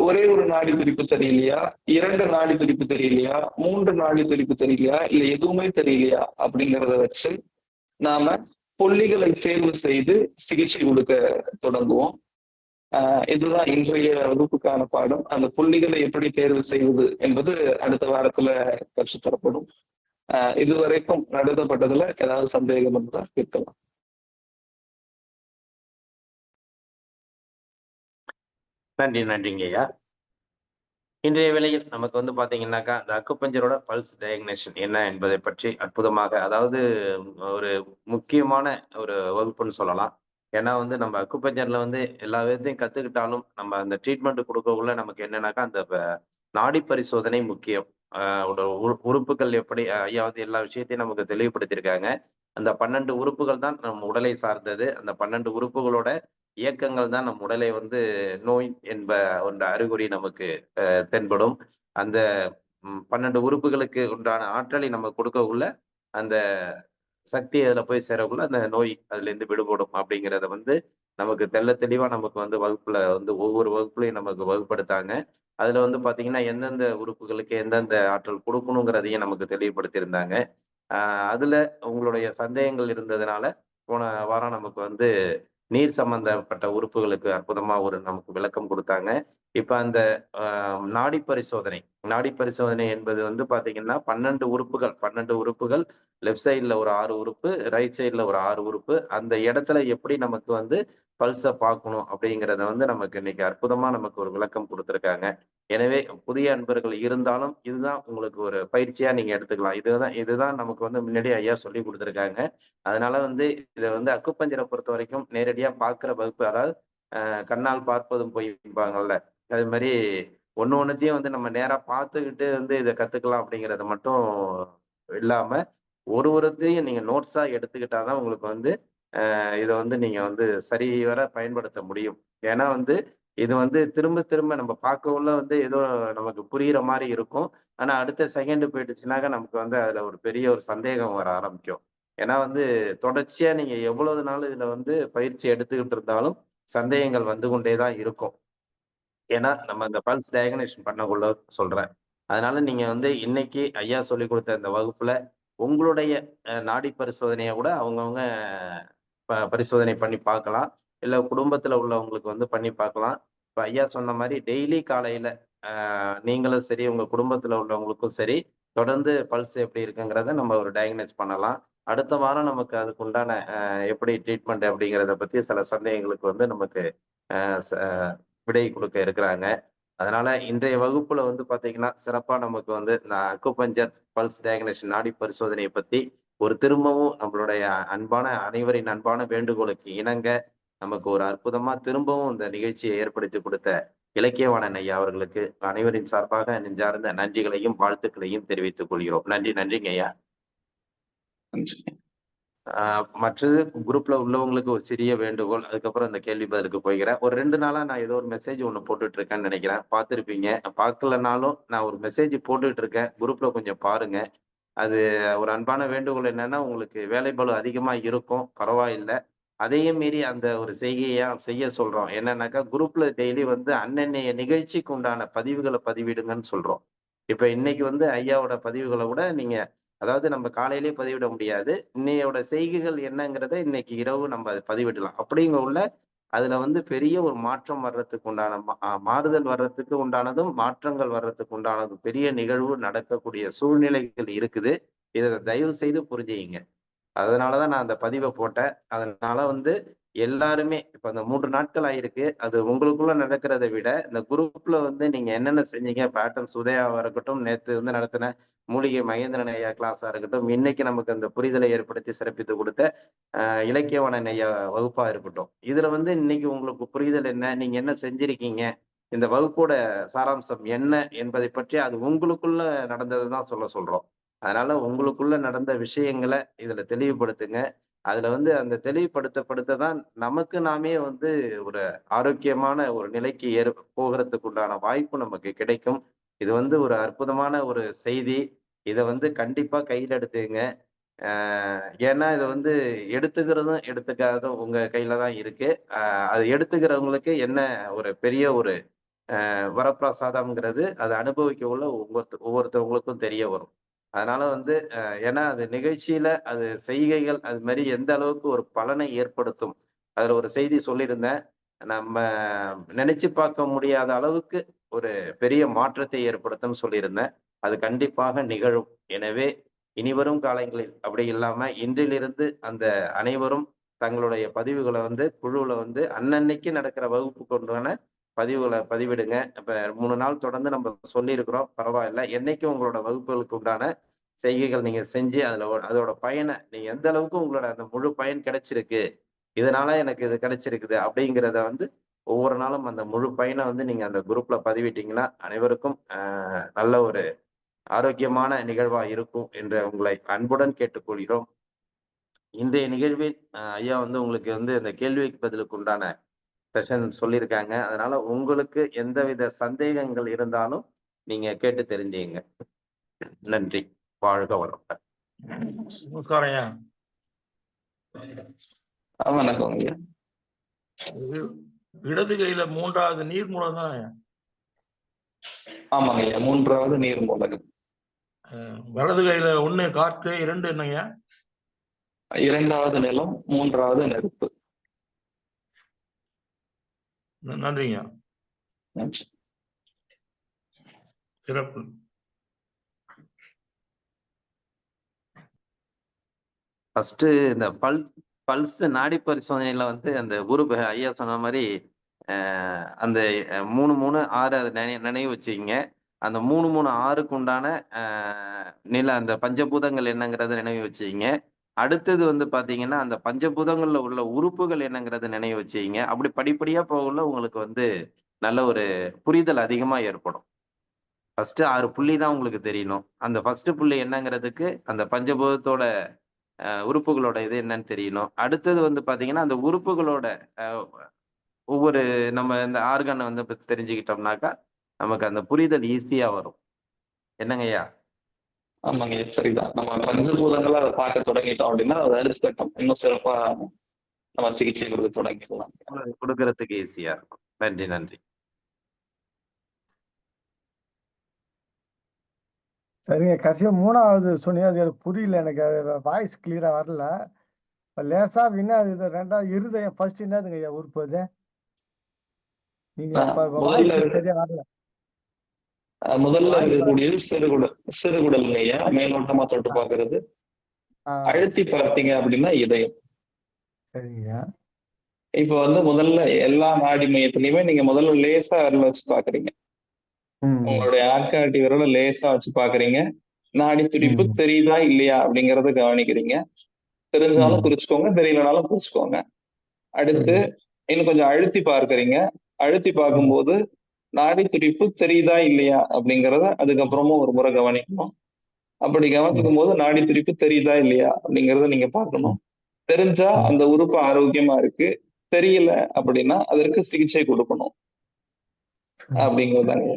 ஒரே ஒரு நாடி துடிப்பு தெரியலையா, 2 நாடி துடிப்பு தெரியலையா, 3 நாடி துடிப்பு தெரியலையா, இல்ல எதுவுமே தெரியலையா அப்படிங்கிறத வச்சு நாம புள்ளிகளை தேர்வு செய்து சிகிச்சை கொடுக்க தொடங்குவோம். இதுதான் இன்றைய வகுப்புக்கான பாடம். அந்த புள்ளிகளை எப்படி தேர்வு செய்வது என்பது அடுத்த வாரத்துல கற்றுத்தரப்படும். இதுவரைக்கும் நடத்தப்பட்டதுல ஏதாவது சந்தேகம் இருந்தால் கேட்கலாம். நன்றிங்க ஐயா. இன்றைய வேளையில் நமக்கு வந்து பாத்தீங்கன்னாக்கா, அந்த அக்குபஞ்சரோட பல்ஸ் டயக்னேஷன் என்ன என்பதை பற்றி அற்புதமாக, அதாவது ஒரு முக்கியமான ஒரு வகுப்புன்னு சொல்லலாம். ஏன்னா வந்து நம்ம அக்குபஞ்சர்ல வந்து எல்லா விதத்தையும் கத்துக்கிட்டாலும், நம்ம அந்த ட்ரீட்மெண்ட் குடுக்கக்குள்ள நமக்கு என்னன்னாக்கா, அந்த நாடி பரிசோதனை முக்கியம். ஒரு உறுப்புகள் எப்படி ஐயா வந்து எல்லா விஷயத்தையும் நமக்கு தெளிவுபடுத்தியிருக்காங்க. அந்த 12 உறுப்புகள் தான் நம் உடலை சார்ந்தது. அந்த 12 உறுப்புகளோட இயக்கங்கள் தான் நம் உடலை வந்து நோய் என்ப என்ற அறிகுறி நமக்கு தென்படும். அந்த 12 உறுப்புகளுக்கு உண்டான ஆற்றலை நம்ம கொடுக்கக்குள்ள, அந்த சக்தி அதுல போய் சேரக்குள்ள, அந்த நோய் அதுலேருந்து விடுபடும் அப்படிங்கிறத வந்து நமக்கு தெள்ளத் தெளிவா நமக்கு வந்து வகுப்புல வந்து ஒவ்வொரு வகுப்புலயும் நமக்கு வகுப்படுத்தாங்க. அதுல வந்து பாத்தீங்கன்னா, எந்தெந்த உறுப்புகளுக்கு எந்தெந்த ஆற்றல் குடுக்கணுங்கிறதையும் நமக்கு தெளிவுபடுத்தியிருந்தாங்க. அதுல உங்களுடைய சந்தேகங்கள் இருந்ததுனால, போன வாரம் நமக்கு வந்து நீர் சம்பந்தப்பட்ட உறுப்புகளுக்கு அற்புதமா ஒரு நமக்கு விளக்கம் குடுத்தாங்க. இப்ப அந்த அ நாடி பரிசோதனை. நாடி பரிசோதனை என்பது வந்து பாத்தீங்கன்னா, 12 உறுப்புகள் லெஃப்ட் சைட்ல ஒரு 6 உறுப்பு, ரைட் சைட்ல ஒரு 6 உறுப்பு. அந்த இடத்துல எப்படி நமக்கு வந்து பல்ஸ பார்க்கணும் அப்படிங்கிறத வந்து நமக்கு இன்னைக்கு அற்புதமா நமக்கு ஒரு விளக்கம் குடுத்திருக்காங்க. எனவே புதிய அன்பர்கள் இருந்தாலும், இதுதான் உங்களுக்கு ஒரு பயிற்சியா நீங்க எடுத்துக்கலாம். இதுதான் நமக்கு வந்து முன்னாடியே ஐயா சொல்லிக் குடுத்திருக்காங்க. அதனால வந்து இத வந்து அக்குபஞ்சர பொறுத்தவரைக்கும் நேரடியா பார்க்கிற வகுப்பு, அதாவது கண்ணால் பார்ப்பதும் பொய்ம்பாங்கல்ல. அது மாரி ஒண்ணுத்தையும் வந்து நம்ம நேரா பார்த்துக்கிட்டு வந்து இத கத்துக்கலாம் அப்படிங்கிறத மட்டும் இல்லாம, ஒருத்தையும் நீங்க நோட்ஸா எடுத்துக்கிட்டா தான் உங்களுக்கு வந்து இத வந்து நீங்க வந்து சரிவர பயன்படுத்த முடியும். ஏன்னா வந்து, இது வந்து திரும்ப திரும்ப நம்ம பார்க்கக்குள்ள வந்து ஏதோ நமக்கு புரியிற மாரி இருக்கும். ஆனா அடுத்த செகண்ட் போயிடுச்சுனாக்க நமக்கு வந்து அதுல ஒரு பெரிய ஒரு சந்தேகம் வர ஆரம்பிக்கும். ஏன்னா வந்து தொடர்ச்சியா நீங்க எவ்வளவு நாள் இதுல வந்து பயிற்சி எடுத்துக்கிட்டு இருந்தாலும், சந்தேகங்கள் வந்து கொண்டே தான் இருக்கும். ஏன்னா நம்ம அந்த பல்ஸ் டயக்னேஷன் பண்ணக்குள்ள சொல்றேன். அதனால நீங்க வந்து இன்னைக்கு ஐயா சொல்லிக் குடுத்த இந்த வகுப்புல உங்களுடைய நாடி பரிசோதனைய கூட அவங்கவங்க பரிசோதனை பண்ணி பார்க்கலாம். இல்ல குடும்பத்துல உள்ளவங்களுக்கு வந்து பண்ணி பார்க்கலாம். இப்ப ஐயா சொன்ன மாரி டெய்லி காலையில நீங்களும் சரி, உங்க குடும்பத்துல உள்ளவங்களுக்கும் சரி, தொடர்ந்து பல்ஸ் எப்படி இருக்குங்கிறத நம்ம ஒரு டயக்னைஸ் பண்ணலாம். அடுத்த வாரம் நமக்கு அதுக்கு உண்டான எப்படி ட்ரீட்மெண்ட் அப்படிங்கிறத பத்தி சில சந்தேகங்களுக்கு வந்து நமக்கு அ ச விடை குடுக்க இருக்கிறாங்க. அதனால இன்றைய வகுப்புல வந்து பார்த்தீங்கன்னா, சிறப்பா நமக்கு வந்து இந்த அக்குபஞ்சர் பல்ஸ் டயக்னேஷன் நாடி பரிசோதனைய பத்தி திரும்பவும் நம்மளுடைய அனைவரின் அன்பான வேண்டுகோளுக்கு இணங்க, நமக்கு ஒரு அற்புதமா திரும்பவும் இந்த நிகழ்ச்சியை ஏற்படுத்தி கொடுத்த இலக்கியவாணன் ஐயா அவர்களுக்கு அனைவரின் சார்பாக நெஞ்சார்ந்த நன்றிகளையும், வாழ்த்துக்களையும் தெரிவித்துக் கொள்கிறோம். நன்றிங்க ஐயா. மற்றது குரூப்ல உள்ளவங்களுக்கு ஒரு சிறிய வேண்டுகோள். அதுக்கப்புறம் இந்த கேள்வி பதிலுக்கு போய்க்கிறேன். ஒரு 2 நாளா நான் ஏதோ ஒரு மெசேஜ் ஒண்ணு போட்டுட்டு இருக்கேன்னு நெனைக்கிறேன். பார்த்திருப்பீங்க. பார்க்கலனாலும் நான் ஒரு மெசேஜ் போட்டுட்டு இருக்கேன். குரூப்ல கொஞ்சம் பாருங்க. அது ஒரு அன்பான வேண்டுகோள் என்னன்னா, உங்களுக்கு வேலைப்பளு அதிகமா இருக்கும். பரவாயில்ல. அதையும் மீறி அந்த ஒரு செய்கையா செய்ய சொல்றோம். என்னன்னாக்கா, குரூப்ல டெய்லி வந்து அன்னன்னைய நிகழ்ச்சிக்கு உண்டான பதிவுகள பதிவிடுங்கன்னு சொல்றோம். இப்ப இன்னைக்கு வந்து ஐயாவோட பதிவுகள கூட நீங்க, அதாவது நம்ம காலையிலேயே பதிவிட முடியாது. இன்னையோட செய்கைகள் என்னங்கிறத இன்னைக்கு இரவு நம்ம அத பதிவிடலாம். அப்படிங்கவுள்ள அதுல வந்து பெரிய ஒரு மாற்றம் வர்றதுக்கு உண்டான மாறுதல் வர்றதுக்கு உண்டானதும், மாற்றங்கள் வர்றதுக்கு உண்டானதும் பெரிய நிகழ்வு நடக்கக்கூடிய சூழ்நிலைகள் இருக்குது. இத தயவு செய்து புரிஞ்சுகிங்க. அதனால தான் நான் அந்த பதிவ போட்டேன். அதனால வந்து எல்லாருமே இப்ப அந்த 3 நாட்கள் ஆயிருக்கு. அது உங்களுக்குள்ள நடக்கிறத விட, இந்த குரூப்ல வந்து நீங்க என்னென்ன செஞ்சீங்க, பேட்டர்ன்ஸ் உதயாவா இருக்கட்டும், நேத்து வந்து நடத்தின மூலிகை மகேந்திரன் ஐயா கிளாஸா இருக்கட்டும், இன்னைக்கு நமக்கு அந்த புரிதலை ஏற்படுத்தி சிறப்பித்துக் கொடுத்த இலக்கியவாணன் ஐயா வகுப்பா இருக்கட்டும். இதுல வந்து இன்னைக்கு உங்களுக்கு புரிதல் என்ன? நீங்க என்ன செஞ்சிருக்கீங்க? இந்த வகுப்போட சாராம்சம் என்ன என்பதை பற்றி அது உங்களுக்குள்ள நடந்தத தான் சொல்றோம். அதனால உங்களுக்குள்ள நடந்த விஷயங்கள இதுல தெளிவுபடுத்துங்க. அதுல வந்து அந்த தெளிவுபடுத்த தான் நமக்கு நாமே வந்து ஒரு ஆரோக்கியமான ஒரு நிலைக்கு போகறதுக்கு உண்டான வாய்ப்பு நமக்கு கிடைக்கும். இது வந்து ஒரு அற்புதமான ஒரு செய்தி. இத வந்து கண்டிப்பா கையில எடுத்துக்கங்க. அ ஏன்னா இத வந்து எடுத்துக்கிறதும், எடுத்துக்காததும் உங்க கையில தான் இருக்கு. அ அது எடுத்துக்கிறவங்களுக்கு என்ன ஒரு பெரிய ஒரு வரப்பிரசாதம்ங்கிறது அத அனுபவிக்கவுள்ள ஒவ்வொருத்தவங்களுக்கும் தெரிய வரும். அதனால வந்து ஏன்னா அது நிகழ்ச்சியில அது செய்கைகள் அது மாரி எந்த அளவுக்கு ஒரு பலனை ஏற்படுத்தும். அதுல ஒரு செய்தி சொல்லியிருந்தேன். நம்ம நினைச்சு பார்க்க முடியாத அளவுக்கு ஒரு பெரிய மாற்றத்தை ஏற்படுத்தும்னு சொல்லியிருந்தேன். அது கண்டிப்பாக நிகழும். எனவே இனிவரும் காலங்களில் அப்படி இல்லாம இன்றிலிருந்து அந்த அனைவரும் தங்களுடைய பதிவுகள வந்து குழுவுல வந்து அன்னன்னைக்கு நடக்கிற வகுப்புக்கு உண்டான பதிவுகளை பதிவிடுங்க. இப்ப 3 நாள் தொடர்ந்து நம்ம சொல்லியிருக்கிறோம். பரவாயில்ல. என்னைக்கும் உங்களோட வகுப்புகளுக்கு உண்டான செய்கைகள் நீங்க செஞ்சு அதோட பயனை நீங்க எந்த அளவுக்கு உங்களோட அந்த முழு பயன் கிடைச்சிருக்கு. இதனால எனக்கு இது கிடைச்சிருக்குது அப்படிங்கிறத வந்து ஒவ்வொரு நாளும் அந்த முழு பயனை வந்து நீங்க அந்த குரூப்ல பதிவிட்டீங்கன்னா, அனைவருக்கும் நல்ல ஒரு ஆரோக்கியமான நிகழ்வா இருக்கும் என்று உங்களை அன்புடன் கேட்டுக்கொள்கிறோம். இன்றைய நிகழ்வில் ஐயா வந்து உங்களுக்கு வந்து இந்த கேள்விக்கு பதிலுக்கு உண்டான செஷன் சொல்லியிருக்காங்க. அதனால உங்களுக்கு எந்தவித சந்தேகங்கள் இருந்தாலும் நீங்க கேட்டு தெரிஞ்சுங்க. நன்றி. வாழ்க வளமுடன். நமஸ்காரம் ஐயா. வணக்கம் ஐயா. இடது கையில 3வது நீர் மூலம் தான் ஐயா. ஆமாங்க ஐயா, 3வது நீர் மூலகம். வலது கையில 1 காற்று, 2 என்னங்க? 2வது நிலம், 3வது நெருப்பு. நன்றிங்க. நன்றி. சிறப்பு. ஃபர்ஸ்ட் இந்த பல்ஸ் நாடி பரிசோதனையில வந்து அந்த உறுப்பு ஐயா சொன்ன மாதிரி அந்த 3 3 6 அதை நினைவு வச்சுக்கிங்க. அந்த 3 3 6க்கு உண்டான அந்த பஞ்சபூதங்கள் என்னங்கிறத நினைவு வச்சுக்கிங்க. அடுத்தது வந்து பாத்தீங்கன்னா அந்த பஞ்சபூதங்கள்ல உள்ள உறுப்புகள் என்னங்கிறத நினைவு வச்சுக்கிங்க. அப்படி படிப்படியா போகல உங்களுக்கு வந்து நல்ல ஒரு புரிதல் அதிகமா ஏற்படும். ஃபர்ஸ்ட் 6 புள்ளி தான் உங்களுக்கு தெரியணும். அந்த ஃபர்ஸ்ட் புள்ளி என்னங்கிறதுக்கு அந்த பஞ்சபூதத்தோட உறுப்புகளோட இது என்னன்னு தெரியணும். அடுத்தது வந்து பாத்தீங்கன்னா அந்த உறுப்புகளோட ஒவ்வொரு நம்ம இந்த ஆர்கனை வந்து தெரிஞ்சுக்கிட்டோம்னாக்கா நமக்கு அந்த புரிதல் ஈஸியா வரும். என்னங்கய்யா? ஆமாங்க, சரிதான். நம்ம பஞ்சபூதங்களை அதை பார்க்க தொடங்கிட்டோம் அப்படின்னா அது அடுத்த கட்டம் இன்னும் சிறப்பா நம்ம சிகிச்சை கொடுக்க தொடங்கிடலாம். கொடுக்கறதுக்கு ஈஸியா இருக்கும். நன்றி நன்றி. சரிங்க. கடைசியா 3வது சொன்னீங்க, அது எனக்கு புரியல. எனக்கு வாய்ஸ் கிளியரா வரல. லேசா அப்படின்னா அது 2வது இருதயம் ஃபர்ஸ்ட் என்னதுங்க ஐயா உறுப்பு அது? நீங்க முதல்ல சரியா வரல. முதல்ல இருக்கக்கூடியது சிறுகுடல்ங்க ஐயா. மேலோட்டமா தொட்டு பார்க்கறது. அழுத்தி பார்த்தீங்க அப்படின்னா இதயம். சரிங்க. இப்ப வந்து முதல்ல எல்லா நாடி மையத்திலயுமே நீங்க முதல்ல லேசா விரல வச்சு பாக்குறீங்க. உங்களுடைய ஆட்காட்டி விரல லேசா வச்சு பாக்குறீங்க. நாடி துடிப்பு தெரியுதா இல்லையா அப்படிங்கறத கவனிக்கிறீங்க. தெரிஞ்சாலும் குறிச்சுக்கோங்க, தெரியலனாலும் குறிச்சுக்கோங்க. அடுத்து இன்னும் கொஞ்சம் அழுத்தி பார்க்கறீங்க. அழுத்தி பார்க்கும்போது நாடி துடிப்பு தெரியுதா இல்லையா அப்படிங்கிறத அதுக்கப்புறமும் ஒரு முறை கவனிக்கணும். அப்படி கவனிக்கும் போது நாடி துடிப்பு தெரியுதா இல்லையா அப்படிங்கறத நீங்க பார்க்கணும். தெரிஞ்சா அந்த உறுப்பு ஆரோக்கியமா இருக்கு, தெரியல அப்படின்னா அதற்கு சிகிச்சை கொடுக்கணும் அப்படிங்கிறதாங்க.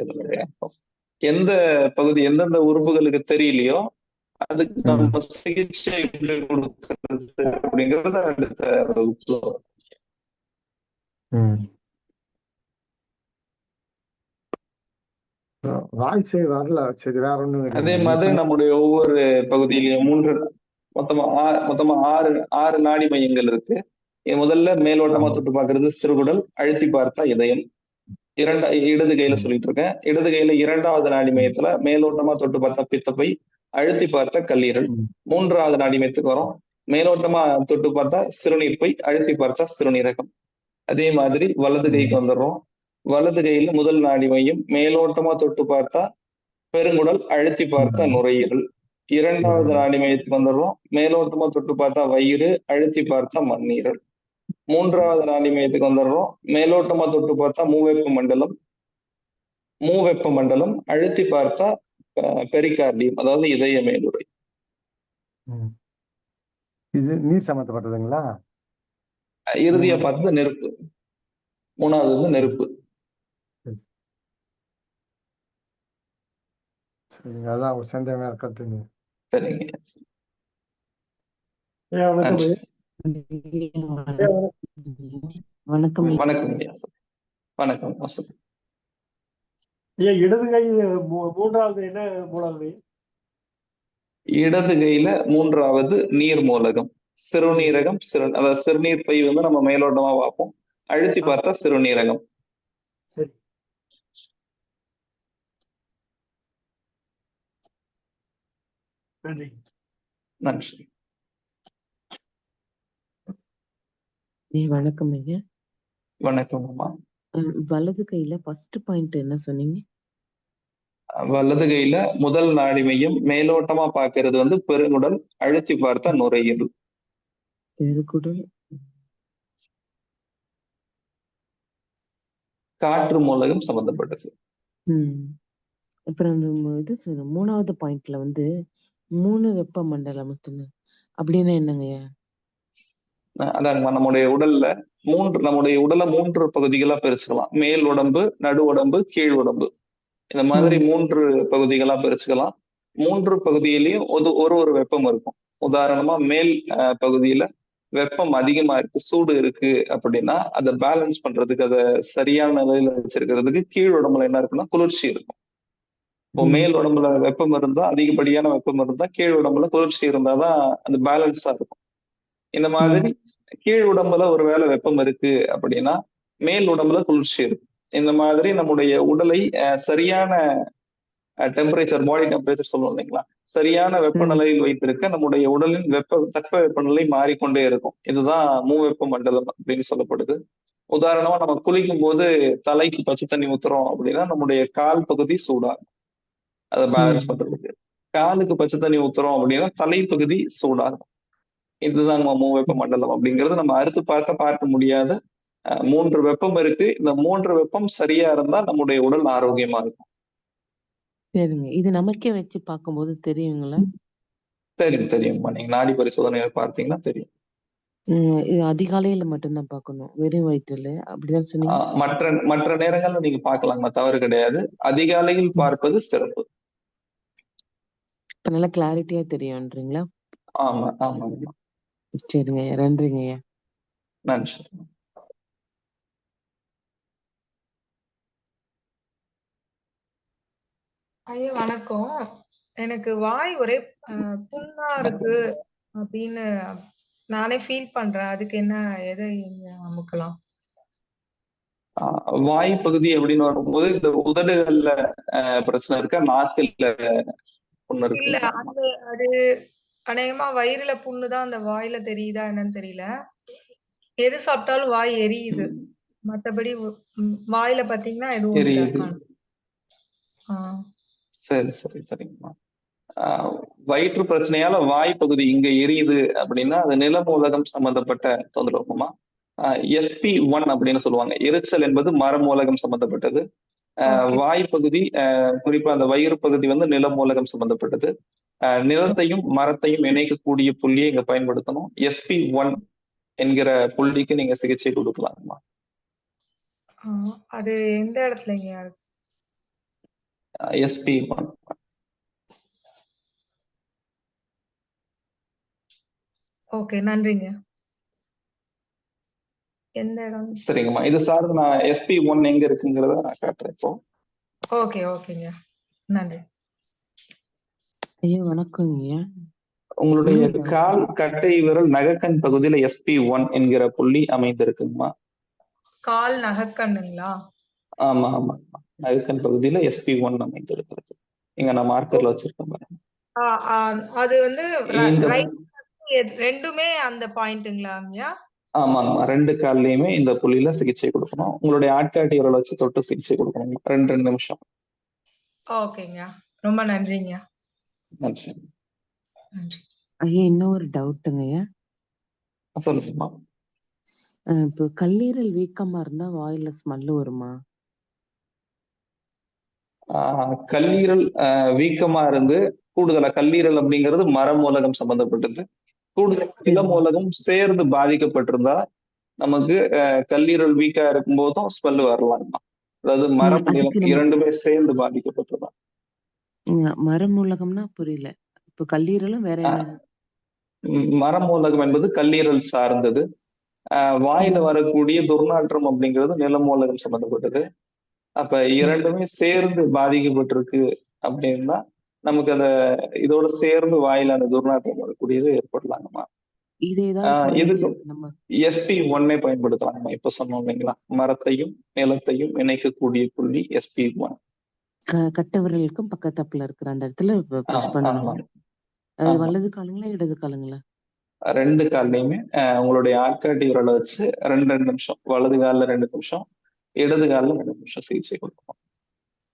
எந்த பகுதி எந்தெந்த உறுப்புகளுக்கு தெரியலையோ அதுக்கு நம்ம சிகிச்சை எப்படி கொடுக்கறது அப்படிங்கறத அடுத்த வகுப்புல. வாய்ஸே வரல. சரி, வேற ஒண்ணும். அதே மாதிரி நம்முடைய ஒவ்வொரு பகுதியிலையும் மொத்தமா ஆறு நாடி மையங்கள் இருக்கு. முதல்ல மேலோட்டமா தொட்டு பார்க்கறது சிறுகுடல், அழுத்தி பார்த்தா இதயம். இடது கையில சொல்லிட்டு இருக்கேன். இடது கையில 2வது நாடி மையத்துல மேலோட்டமா தொட்டு பார்த்தா பித்தப்பை, அழுத்தி பார்த்தா கல்லீரல். 3வது நாடி மையத்துக்கு வரும். மேலோட்டமா தொட்டு பார்த்தா சிறுநீர்ப்பை, அழுத்தி பார்த்தா சிறுநீரகம். அதே மாதிரி வலது கைக்கு வந்துடுறோம். வலது கையில முதல் நாடி மையம் மேலோட்டமா தொட்டு பார்த்தா பெருங்குடல், அழுத்தி பார்த்தா நுரையீரல். 2வது நாடி மையத்துக்கு வந்துடுறோம். மேலோட்டமா தொட்டு பார்த்தா வயிறு, அழுத்தி பார்த்தா மண்ணீரல். 3வது நாடி மையத்துக்கு வந்துடுறோம். மேலோட்டமா தொட்டு பார்த்தா மூவெப்ப மண்டலம், அழுத்தி பார்த்தா பெரிகார்டியம், அதாவது இதய மேலுறை. இது நீர் சம்பந்தப்பட்டதுங்களா? இறுதியா பார்த்தது நெருப்பு. 3வது வந்து நெருப்பு. சரிங்க, அதான் ஒரு சந்தேகமா இருக்கட்டுங்க. சரிங்க. வணக்கம். வணக்கம். இடது கை 3வது என்ன மூலகம்? இடது கையில 3வது நீர் மூலகம், சிறுநீரகம். அதாவது சிறுநீர் பை வந்து நம்ம மேலோட்டமா பார்ப்போம். அழுத்தி பார்த்தா சிறுநீரகம். சரி, நன்றி. வணக்கம் ஐயா. வணக்கம் அம்மா. வலது கையில ஃபர்ஸ்ட் பாயிண்ட் என்ன சொன்னீங்க? வலது கையில முதல் நாடி மையம் மேலோட்டமா பாக்குறது வந்து பெருங்குடல், அழுத்தி பார்த்தா நுரையீரல். பெருங்குடல். காற்று மூலகம் சம்பந்தப்பட்டது. அப்புறம் இது மூணாவது பாயிண்ட்ல வந்து 3 வெப்ப மண்டலம் அப்படின்னா என்னங்கய்யா? அதாங்கம்மா, நம்முடைய உடலை 3 பகுதிகளா பிரிச்சுக்கலாம். மேல் உடம்பு, நடு உடம்பு, கீழ் உடம்பு. இந்த மாதிரி 3 பகுதிகளா பிரிச்சுக்கலாம். 3 பகுதியிலையும் ஒரு வெப்பம் இருக்கும். உதாரணமா மேல் பகுதியில வெப்பம் அதிகமா இருக்கு, சூடு இருக்கு அப்படின்னா அதை பேலன்ஸ் பண்றதுக்கு, அதை சரியான நிலையில வச்சிருக்கிறதுக்கு கீழ் உடம்புல என்ன இருக்குன்னா குளிர்ச்சி இருக்கும். இப்போ மேல் உடம்புல வெப்பம் இருந்தா, அதிகப்படியான வெப்பம் இருந்தா, கீழ் உடம்புல குளிர்ச்சி இருந்தாதான் அது பேலன்ஸா இருக்கும். இந்த மாதிரி கீழ் உடம்புல ஒருவேளை வெப்பம் இருக்கு அப்படின்னா மேல் உடம்புல குளிர்ச்சி இருக்கும். இந்த மாதிரி நம்முடைய உடலை சரியான டெம்பரேச்சர், பாடி டெம்பரேச்சர் சொல்லுவோம் இல்லைங்களா, சரியான வெப்பநிலையில் வைத்திருக்க நம்முடைய உடலின் தட்ப வெப்பநிலை மாறிக்கொண்டே இருக்கும். இதுதான் மூவெப்ப மண்டலம் அப்படின்னு சொல்லப்படுது. உதாரணமா நம்ம குளிக்கும் போது தலைக்கு பச்சை தண்ணி ஊத்துறோம் அப்படின்னா நம்முடைய கால் பகுதி சூடாகும், அதை பேலன்ஸ் பண்றதுக்கு. காலுக்கு பச்சை தண்ணி ஊத்துறோம் அப்படின்னா தலைப்பகுதி சூடாகும். இதுதான் நம்ம மூவெப்ப மண்டலம் அப்படிங்கிறது நம்ம அறுத்து பார்க்க முடியாத 3 வெப்பம் இருக்கு. இந்த 3 வெப்பம் சரியா இருந்தா நம்முடைய உடல் ஆரோக்கியமா இருக்கும். சரிங்க. இது நமக்கே வச்சு பார்க்கும்போது தெரியுங்களா? தெரியும்மா. நீங்க நாடி பரிசோதனையில பார்த்தீங்கன்னா தெரியும். இது அதிகாலையில மட்டும்தான் பார்க்கணும், வெறும் வயிற்றுல, அப்படிதான் சொன்னீங்க? மற்ற நேரங்கள்ல நீங்க பார்க்கலாமா, தவறு கிடையாது. அதிகாலையில் பார்ப்பது சிறப்பு. நல்லா கிளாரிட்டியா தெரியும்ன்றீங்களா? ஆமா ஆமாங்கம்மா. சரிங்க, நன்றிங்க ஐயா. நன்றி. ஐயா வணக்கம். எனக்கு வாய் ஒரே புண்ணா இருக்கு அப்படின்னு நானே ஃபீல் பண்றேன். அதுக்கு என்ன, எதை அமுக்கலாம்? வாய் பகுதி அப்படின்னு வரும்போது இந்த உதடுகள்ல பிரச்சனை இருக்கா, நாக்குல புண்ணு இருக்கு? இல்ல, அது அநேகமா வயிறுல புண்ணுதான் அந்த வாயில தெரியுதா என்னன்னு தெரியல. எது சாப்பிட்டாலும் வாய் எரியுது, மத்தபடி வாயில பாத்தீங்கன்னா எதுவும் எரியுது. சரிங்கம்மா. வயிற்று பிரச்சனையால வாய் பகுதி இங்க எரியுது அப்படின்னா அது நிலமூலகம் சம்பந்தப்பட்ட தொந்தரவுமா. SP1 அப்படின்னு சொல்லுவாங்க. எரிச்சல் என்பது மரமூலகம் சம்பந்தப்பட்டது. வாய் பகுதி, குறிப்பா அந்த வயிறு பகுதி வந்து நிலமூலகம் சம்பந்தப்பட்டது. நிலத்தையும் மரத்தையும் இணைக்கக்கூடிய புள்ளியை இங்க பயன்படுத்தணும். SP1 என்கிற புள்ளிக்கு நீங்க சிகிச்சை கொடுக்கலாமா. அது எந்த இடத்துலங்க? SP1. ஓகே, நன்றிங்க. எந்த இடம்? சரிங்கம்மா, இது சார்ந்து நான் SP1 எங்க இருக்குங்கிறத நான் காட்டுறேன் இப்போ. ஓகேங்க, நன்றி. ஐயா வணக்கம் ஐயா. உங்களுடைய கால் கட்டை விரல் நகக்கண் பகுதியில SP1 என்கிற புள்ளி அமைந்திருக்குங்கம்மா. கால் நகக்கண்ணுங்களா? ஆமா, நகக்கண் பகுதியில SP1 அமைந்திருக்கிறது. இங்க நான் மார்க்கர்ல வச்சிருக்கேன் பாருங்க. அது வந்து ரெண்டுமே அந்த பாயிண்ட்ங்களா ஐயா? ஆமாங்கம்மா, 2 கால்லயுமே இந்த புள்ளியில சிகிச்சை கொடுக்கணும். உங்களுடைய ஆட்காட்டி விரலை வச்சு தொட்டு சிகிச்சை கொடுக்கணும் 2 நிமிஷம். ஓகேங்க, ரொம்ப நன்றிங்க. நன்றி. ஐயா இன்னொரு டவுட்டுங்க ஐயா. சொல்லுங்கம்மா. இப்போ கல்லீரல் வீக்கமா இருந்தா வாயில ஸ்மெல் வருமா? கல்லீரல் வீக்கமா இருந்து கூடுதலா, கல்லீரல் அப்படிங்கிறது மரமூலகம் சம்பந்தப்பட்டது. கூடுதல் நிலமூலகம் சேர்ந்து பாதிக்கப்பட்டிருந்தா நமக்கு கல்லீரல் வீக்கா இருக்கும் போதும் ஸ்மெல் வரலாம். அதாவது மரம் நிலம் இரண்டுமே சேர்ந்து பாதிக்கப்பட்டிருந்தா. மரமூலகம்னா புரியல. இப்போ கல்லீரலும் வேற என்ன? மரமூலகம் என்பது கல்லீரல் சார்ந்தது. வாயில வரக்கூடிய துர்நாற்றம் அப்படிங்கிறது நிலமூலகம் சம்பந்தப்பட்டது. அப்ப இரண்டுமே சேர்ந்து பாதிக்கப்பட்டிருக்கு அப்படின்னா நமக்கு இதோட சேர்ந்து வாயில அந்த துர்நாற்றம் வரக்கூடியது ஏற்படலாங்கம்மா. இதுக்கு SP1 பயன்படுத்தலாங்கம்மா. இப்ப சொன்னோம் இல்லைங்களா, மரத்தையும் நிலத்தையும் இணைக்கக்கூடிய புள்ளி SP1. கட்டை விரலுக்கும் பக்கத்தாப்புல இருக்கிற அந்த இடத்துல பிரஸ் பண்ணணும். வலது காலுங்களா இடது காலுங்களா? 2 கால்லையுமே உங்களுடைய ஆட்காட்டி விரலை வச்சு 2 நிமிஷம், வலது காலில் 2 நிமிஷம், இடது காலில் 2 நிமிஷம் சிகிச்சை கொடுக்கணும்.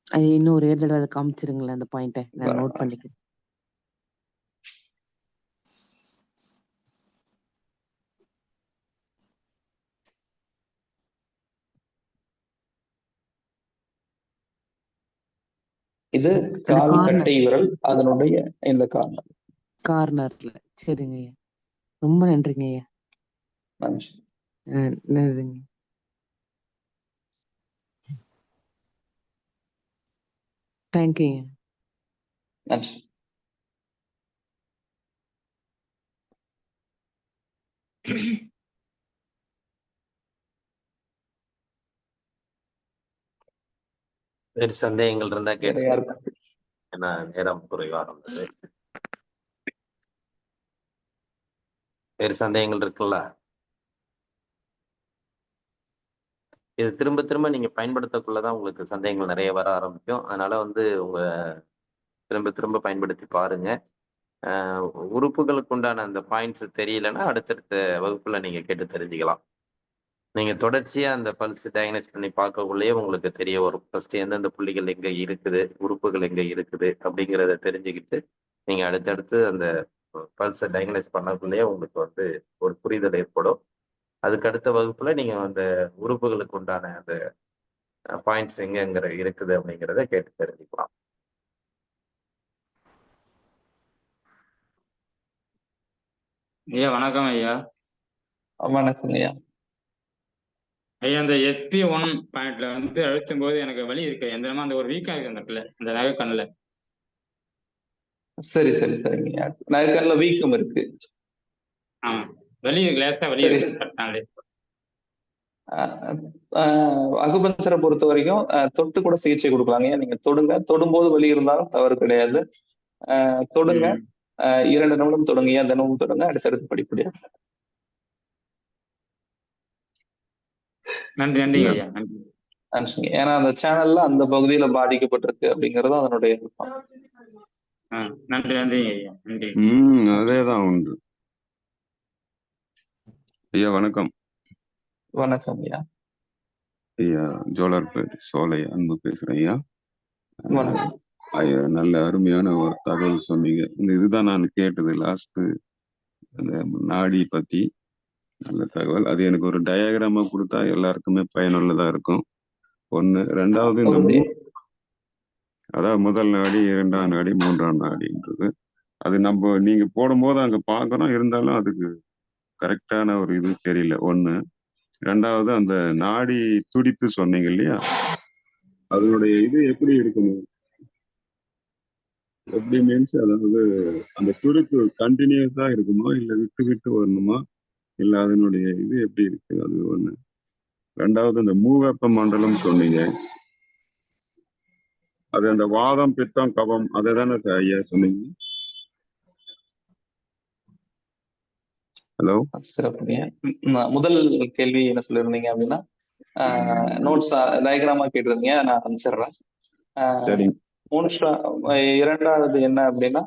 அது இன்னும் ஒரே தடவை காமிச்சிருங்களேன் அந்த பாயிண்ட்டை, நான் நோட் பண்ணிக்கிறேன். இது கால் கட்டை விரல், அதனுடைய இந்த கார்னர்ல. சரிங்க ஐயா, ரொம்ப நன்றிங்க ஐயா. நன்றி. நன்றிங்க. தேங்க்யூ ஐயா. நன்றி. வேறு சந்தேகங்கள் இருந்தா வேற கேட்டு, யாருக்கு? ஏன்னா நேரம் குறைவா இருந்தது. வேறு சந்தேகங்கள் இருக்குல்ல? இது திரும்ப திரும்ப நீங்க பயன்படுத்தக்குள்ளதான் உங்களுக்கு சந்தேகங்கள் நிறைய வர ஆரம்பிக்கும். அதனால உங்க திரும்ப திரும்ப பயன்படுத்தி பாருங்க. உறுப்புகளுக்கு உண்டான அந்த பாயிண்ட்ஸ் தெரியலன்னா அடுத்தடுத்த வகுப்புல நீங்க கேட்டு தெரிஞ்சுக்கலாம். நீங்க தொடர்ச்சியா அந்த பல்ஸ் டயக்னைஸ் பண்ணி பார்க்கக்குள்ளேயே உங்களுக்கு தெரிய வரும். ஃபர்ஸ்ட் எந்தெந்த புள்ளிகள் எங்க இருக்குது, உறுப்புகள் எங்க இருக்குது அப்படிங்கிறத தெரிஞ்சுக்கிட்டு நீங்க அடுத்தடுத்து அந்த பல்ஸை டயக்னைஸ் பண்ணக்குள்ளேயே உங்களுக்கு ஒரு புரிதல் ஏற்படும். அதுக்கு அடுத்த வகுப்புல நீங்க அந்த உறுப்புகளுக்கு உண்டான அந்த பாயிண்ட்ஸ் எங்க இருக்குது அப்படிங்கிறத கேட்டு தெரிஞ்சுக்கலாம். ஐயா வணக்கம் ஐயா. வணக்கம் ஐயா. ஐயா அந்த SP1 பாயிண்ட்ல அழுத்தும் போது எனக்கு வலி இருக்கு. எந்த அந்த ஒரு வீக்கா இருக்கு அந்த இடத்துல, அந்த நகைக்கண்ணுல. சரி சரி சரிங்க. நகைக்கண்ணுல வீக்கம் இருக்கு. ஆமா, வலி இருக்கு, லேசா வலி இருக்கு. அகுபஞ்சரை பொறுத்த வரைக்கும் தொட்டு கூட சிகிச்சை கொடுக்கலாங்க. நீங்க தொடுங்க, தொடும்போது வலி இருந்தாலும் தவறு கிடையாது. தொடுங்க, 2 நிமிடம் தொடுங்க, தினமும் தொடுங்க, அடுத்தடுத்து படிப்படியா. நன்றி நன்றி ஐயா, நன்றி. நன்றிங்க. ஏன்னா அந்த சேனல்ல அந்த பகுதியில பாதிக்கப்பட்டிருக்கு அப்படிங்கறது அதனுடைய நன்றி நன்றி ஐயா, நன்றி. அதேதான் உண்டு. ஐயா வணக்கம். வணக்கம் ஐயா. ஐயா ஜோலார்பேட் சோலை அன்பு பேசுறேன் ஐயா. வணக்கம் ஐயா, நல்ல அருமையான ஒரு தகவல் சொன்னீங்க. இதுதான் நான் கேட்டது லாஸ்ட், அந்த நாடி பத்தி நல்ல தகவல். அது எனக்கு ஒரு டயக்ராமா கொடுத்தா எல்லாருக்குமே பயனுள்ளதா இருக்கும். ஒண்ணு. ரெண்டாவது, இந்த அதாவது முதல் நாடி, 2ஆம் நாடி, 3ஆம் நாடின்றது அது நீங்க போடும்போது அங்க பாக்குறோம், இருந்தாலும் அதுக்கு கரெக்டான ஒரு இது தெரியல. ஒண்ணு. ரெண்டாவது, அந்த நாடி துடிப்பு சொன்னீங்க இல்லையா, அதனுடைய இது எப்படி இருக்கணும், எப்படி மீன்ஸ் அதாவது அந்த துடிப்பு கண்டினியூஸா இருக்குமா, இல்ல விட்டு விட்டு வரணுமா, இல்ல அதனுடைய இது எப்படி இருக்கு, அது ஒண்ணு. ரெண்டாவது, அந்த மூவெப்ப மண்டலம் சொன்னீங்க, அது அந்த வாதம், பித்தம், கபம் அதை தானே ஐயா சொன்னீங்க? ஹலோ. சிறப்புங்க. முதல் கேள்வி என்ன சொல்லியிருந்தீங்க அப்படின்னா, நோட்ஸ் டயக்ராமா கேட்டிருந்தீங்க, நான் அனுப்பிச்சிடுறேன். சரி. இரண்டாவது என்ன அப்படின்னா,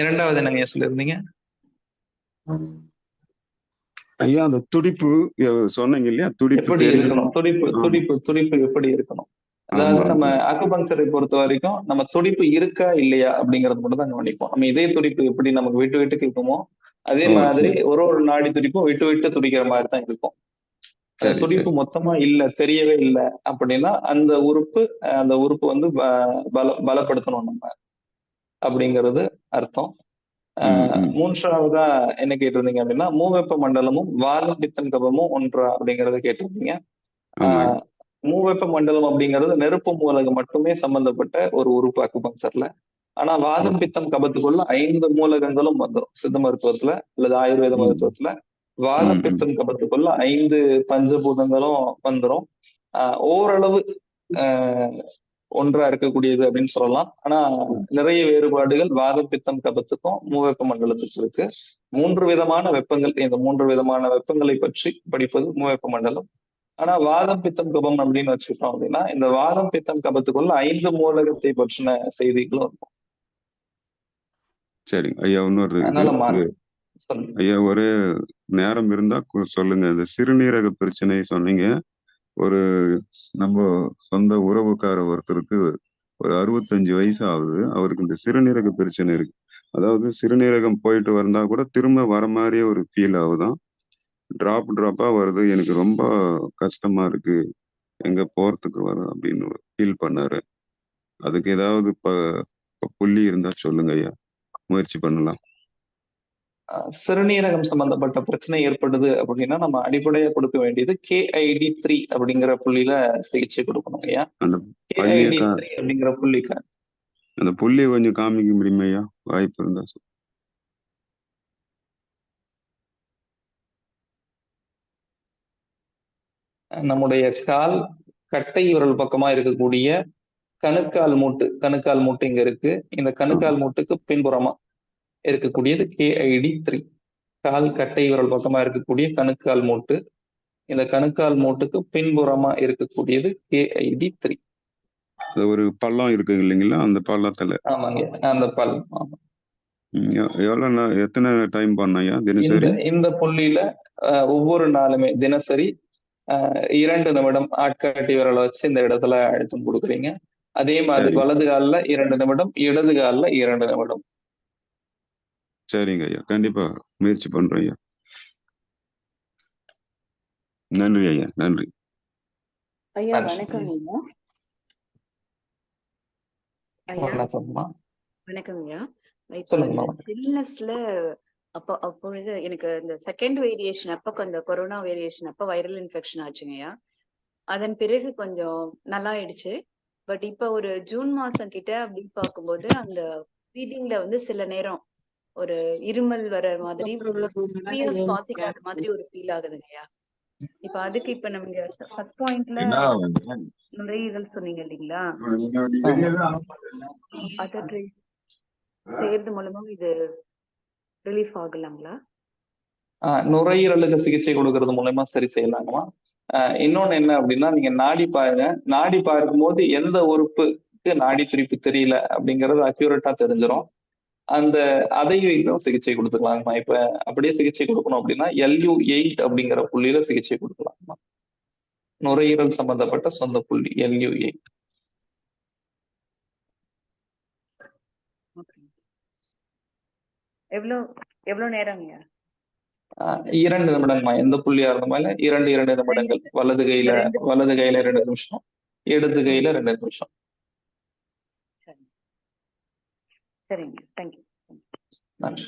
இரண்டாவது என்னங்க சொல்லியிருந்தீங்க ஐயா? அந்த துடிப்பு சொன்னீங்க இல்லையா, துடிப்பு எப்படி இருக்கணும், துடிப்பு எப்படி இருக்கணும். அதாவது நம்ம அக்குபங்சரை பொறுத்த வரைக்கும் நம்ம துடிப்பு இருக்கா இல்லையா அப்படிங்கறது மட்டும் தான் கவனிப்போம். நம்ம இதய துடிப்பு எப்படி நமக்கு விட்டு விட்டு கேட்குமோ அதே மாதிரி ஒரு நாடி துடிப்பும் விட்டு விட்டு துடிக்கிற மாதிரி தான் இருக்கும். துடிப்பு மொத்தமா இல்ல, தெரியவே இல்லை அப்படின்னா அந்த உறுப்பு பலப்படுத்தணும் நம்ம அப்படிங்கிறது அர்த்தம். மூன்றாவதா என்ன கேட்டிருந்தீங்க அப்படின்னா, மூவெப்ப மண்டலமும் வாதம், பித்தம், கபமும் ஒன்றா அப்படிங்கறத கேட்டிருந்தீங்க. மூவெப்ப மண்டலம் அப்படிங்கிறது நெருப்பு மூலகம் மட்டுமே சம்பந்தப்பட்ட ஒரு உறுப்பு அக்குபங்சர்ல. ஆனா வாதம், பித்தம், கபத்துக்குள்ள 5 மூலகங்களும் வந்துடும் சித்த மருத்துவத்துல அல்லது ஆயுர்வேத மருத்துவத்துல. வாதம், பித்தம், கபத்துக்குள்ள 5 பஞ்சபூதங்களும் வந்துடும். ஓரளவு ஒன்றா இருக்கக்கூடியது அப்படின்னு சொல்லலாம். ஆனா நிறைய வேறுபாடுகள் வாதம், பித்தம், கபத்துக்கும் மூவெப்ப மண்டலத்துக்கு இருக்கு. 3 விதமான வெப்பங்கள், இந்த 3 விதமான வெப்பங்களை பற்றி படிப்பது மூவெப்ப மண்டலம். ஆனா வாதம், பித்தம், கபம் அப்படின்னு வச்சுக்கிட்டோம் அப்படின்னா இந்த வாதம், பித்தம், கபத்துக்குள்ள 5 மூலகத்தை பற்றின செய்திகளும் இருக்கும். சரி ஐயா. இன்னொரு சொல்லுங்க. ஐயா ஒரே நேரம் இருந்தா சொல்லுங்க. இந்த சிறுநீரக பிரச்சனை சொன்னீங்க. ஒரு நம்ம சொந்த உறவுக்கார ஒருத்தருக்கு ஒரு 65 வயசு ஆகுது. அவருக்கு இந்த சிறுநீரக பிரச்சனை இருக்கு. அதாவது சிறுநீரகம் போயிட்டு வந்தா கூட திரும்ப வர மாதிரியே ஒரு ஃபீல் ஆகுதாம். டிராப்பா வருது. எனக்கு ரொம்ப கஷ்டமா இருக்கு. எங்க போறதுக்கு வரும் அப்படின்னு ஃபீல் பண்ணாரு. அதுக்கு ஏதாவது புள்ளி இருந்தா சொல்லுங்க ஐயா. முயற்சி பண்ணலாம். சிறுநீரகம் சம்பந்தப்பட்ட பிரச்சனை ஏற்படுது அப்படின்னா நம்ம அடிப்படையா கொடுக்க வேண்டியது KID3 அப்படிங்கிற புள்ளியில சிகிச்சை கொடுக்கணும் ஐயா. அந்த பள்ளிய KID3 அப்படிங்கிற புள்ளிக்கு அந்த புள்ளிய கொஞ்சம் காமிக்க முடியுமா ஐயா? வாய்ப்பு இருந்தா நம்முடைய கால் கட்டை விரல் பக்கமா இருக்கக்கூடிய கணுக்கால் மூட்டு இங்க இருக்கு. இந்த கணுக்கால் மூட்டுக்கு பின்புறமா இருக்கக்கூடியது KID3. கால் கட்டை விரல் பக்கமா இருக்கக்கூடிய கணுக்கால் மூட்டு, இந்த கணுக்கால் மூட்டுக்கு பின்புறமா இருக்கக்கூடியது KID3. அது ஒரு பள்ளம் இருக்கு இல்லைங்களா? அந்த பள்ளத்துல. ஆமாங்க, அந்த பள்ளம். ஆமா. எவ்வளவு எத்தனை டைம் பண்ணையா தினசரி? இந்த புள்ளியில ஒவ்வொரு நாளுமே தினசரி 2 நிமிடம் ஆட்காட்டி விரலை வச்சு இந்த இடத்துல அழுத்தம் கொடுக்குறீங்க. அதே மாதிரி வலது காலில் 2 நிமிடம், இடது காலில் 2 நிமிடம். சரிங்க ஐயா, கண்டிப்பா முயற்சி பண்றேன் ஐயா. நன்றி ஐயா, நன்றி ஐயா. வணக்கம் ஐயா. வணக்கம்மா. வணக்கம் ஐயா. இப்போ ஸ்டில்னஸ்ல அப்பொழுது எனக்கு இந்த செகண்ட் வேரியேஷன் அப்ப கொஞ்சம் கொரோனா வேரியேஷன் அப்ப வைரல் இன்ஃபெக்ஷன் ஆச்சுங்கய்யா. அதன் பிறகு கொஞ்சம் நல்லா ஆயிடுச்சு. பட் இப்ப ஒரு ஜூன் மாசம் கிட்ட அப்படின்னு பார்க்கும்போது அந்த ப்ரீதிங்ல வந்து சில நேரம் ஒரு இருமல் வர மாதிரி சுவாசிக்காத மாதிரி ஒரு ஃபீல் ஆகுதுங்கய்யா. இப்ப அதுக்கு இப்ப நம்ம ஃபர்ஸ்ட் பாயிண்ட்ல நுரையீரல் சொன்னீங்க இல்லைங்களா? அதை செய்யறது மூலமா இது ரிலீஃப் ஆகலாங்களா? நுரையீரலுக்கு சிகிச்சை கொடுக்கறது மூலமா சரி செய்யலாமா? இன்னொன்னு என்ன அப்படின்னா, நீங்க நாடி பாருங்க. நாடி பார்க்கும்போது எந்த உறுப்புக்கு நாடி துடிப்பு தெரியல அப்படிங்கறது அக்யூரேட்டா தெரிஞ்சிடும். அதை வைத்தும் சிகிச்சை கொடுத்துக்கலாமா? இப்ப அப்படியே சிகிச்சை கொடுக்கணும் அப்படின்னா LU8 அப்படிங்கிற புள்ளியில சிகிச்சை கொடுக்கலாமா? நுரையீரல் சம்பந்தப்பட்ட சொந்த புள்ளி LU8. எவ்வளவு நேரங்க? 2 நிமிடங்கம்மா. எந்த புள்ளியா இருந்தாலும் 2 நிமிடங்கள். வலது கையில 2 நிமிஷம், இடது கையில 2 நிமிஷம். சரிங்க, தேங்க்யூ. நன்றி.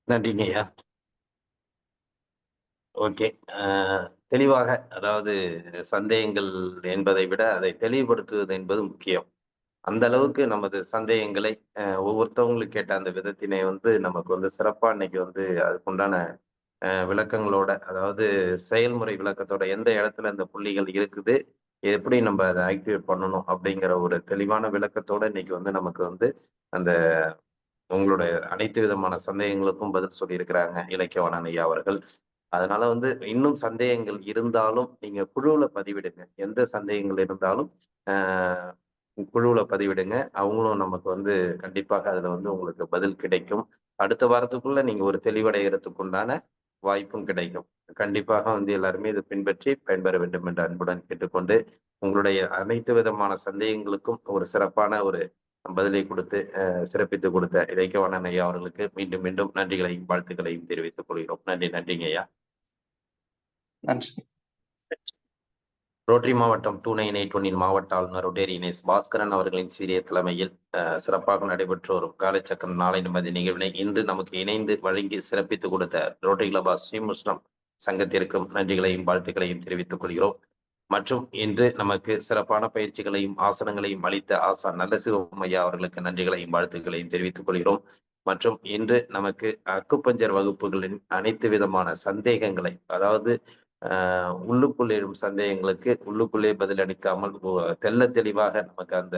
நன்றிங்க ஐயா. ஓகே, தெளிவாக, அதாவது சந்தேகங்கள் என்பதை விட அதை தெளிவுபடுத்துவது என்பது முக்கியம். அந்த அளவுக்கு நமது சந்தேகங்களை ஒவ்வொருத்தவங்களுக்கு கேட்ட அந்த விதத்தினை நமக்கு சிறப்பா இன்னைக்கு அதுக்குண்டான விளக்கங்களோட, அதாவது செயல்முறை விளக்கத்தோட, எந்த இடத்துல இந்த புள்ளிகள் இருக்குது, எப்படி நம்ம அதை ஆக்டிவேட் பண்ணணும் அப்படிங்கிற ஒரு தெளிவான விளக்கத்தோட இன்னைக்கு நமக்கு அந்த உங்களுடைய அனைத்து விதமான சந்தேகங்களுக்கும் பதில் சொல்லியிருக்கிறாங்க இலக்கியவாணன் ஐயா அவர்கள். அதனால இன்னும் சந்தேகங்கள் இருந்தாலும் நீங்க குழுவுல பதிவிடுங்க. எந்த சந்தேகங்கள் இருந்தாலும் குழுவுல பதிவிடுங்க. அவங்களும் நமக்கு கண்டிப்பாக அதுல உங்களுக்கு பதில் கிடைக்கும். அடுத்த வாரத்துக்குள்ள நீங்க ஒரு தெளிவடைகிறதுக்கு உண்டான வாய்ப்பும் கிடைக்கும். கண்டிப்பாக எல்லாருமே இதை பின்பற்றி பயன்பெற வேண்டும் என்று அன்புடன் கேட்டுக்கொண்டு, உங்களுடைய அனைத்து விதமான சந்தேகங்களுக்கும் ஒரு சிறப்பான ஒரு பதிலை கொடுத்து சிறப்பித்து கொடுத்த இலக்கியவாணன் ஐயா அவர்களுக்கு மீண்டும் மீண்டும் நன்றிகளையும் வாழ்த்துக்களையும் தெரிவித்துக் கொள்கிறோம். நன்றிங்க ஐயா. நன்றி. ரோட்டரி மாவட்டம் 2981 மாவட்ட ஆளுநர் ரொட்டேரி எஸ் பாஸ்கரன் அவர்களின் சீரிய தலைமையில் சிறப்பாக நடைபெற்று வரும் காலைச்சக்கரம் நாளை நிம்மதி நிகழ்வினை இன்று நமக்கு இணைந்து வழங்கி சிறப்பித்துக் கொடுத்த ரோட்டரி கிளப் ஸ்ரீமுஷ்ணம் சங்கத்திற்கும் நன்றிகளையும் வாழ்த்துக்களையும் தெரிவித்துக் கொள்கிறோம். மற்றும் இன்று நமக்கு சிறப்பான பயிற்சிகளையும் ஆசனங்களையும் அளித்த ஆசான் நல்ல சிவம் ஐயா அவர்களுக்கு நன்றிகளையும் வாழ்த்துக்களையும் தெரிவித்துக் கொள்கிறோம். மற்றும் இன்று நமக்கு அக்குப்பஞ்சர் வகுப்புகளின் அனைத்து விதமான சந்தேகங்களை, அதாவது உள்ளுக்குள்ளே எழும் சந்தேகங்களுக்கு உள்ளுக்குள்ளே பதில் அளிக்காமல் தெல்ல தெளிவாக நமக்கு அந்த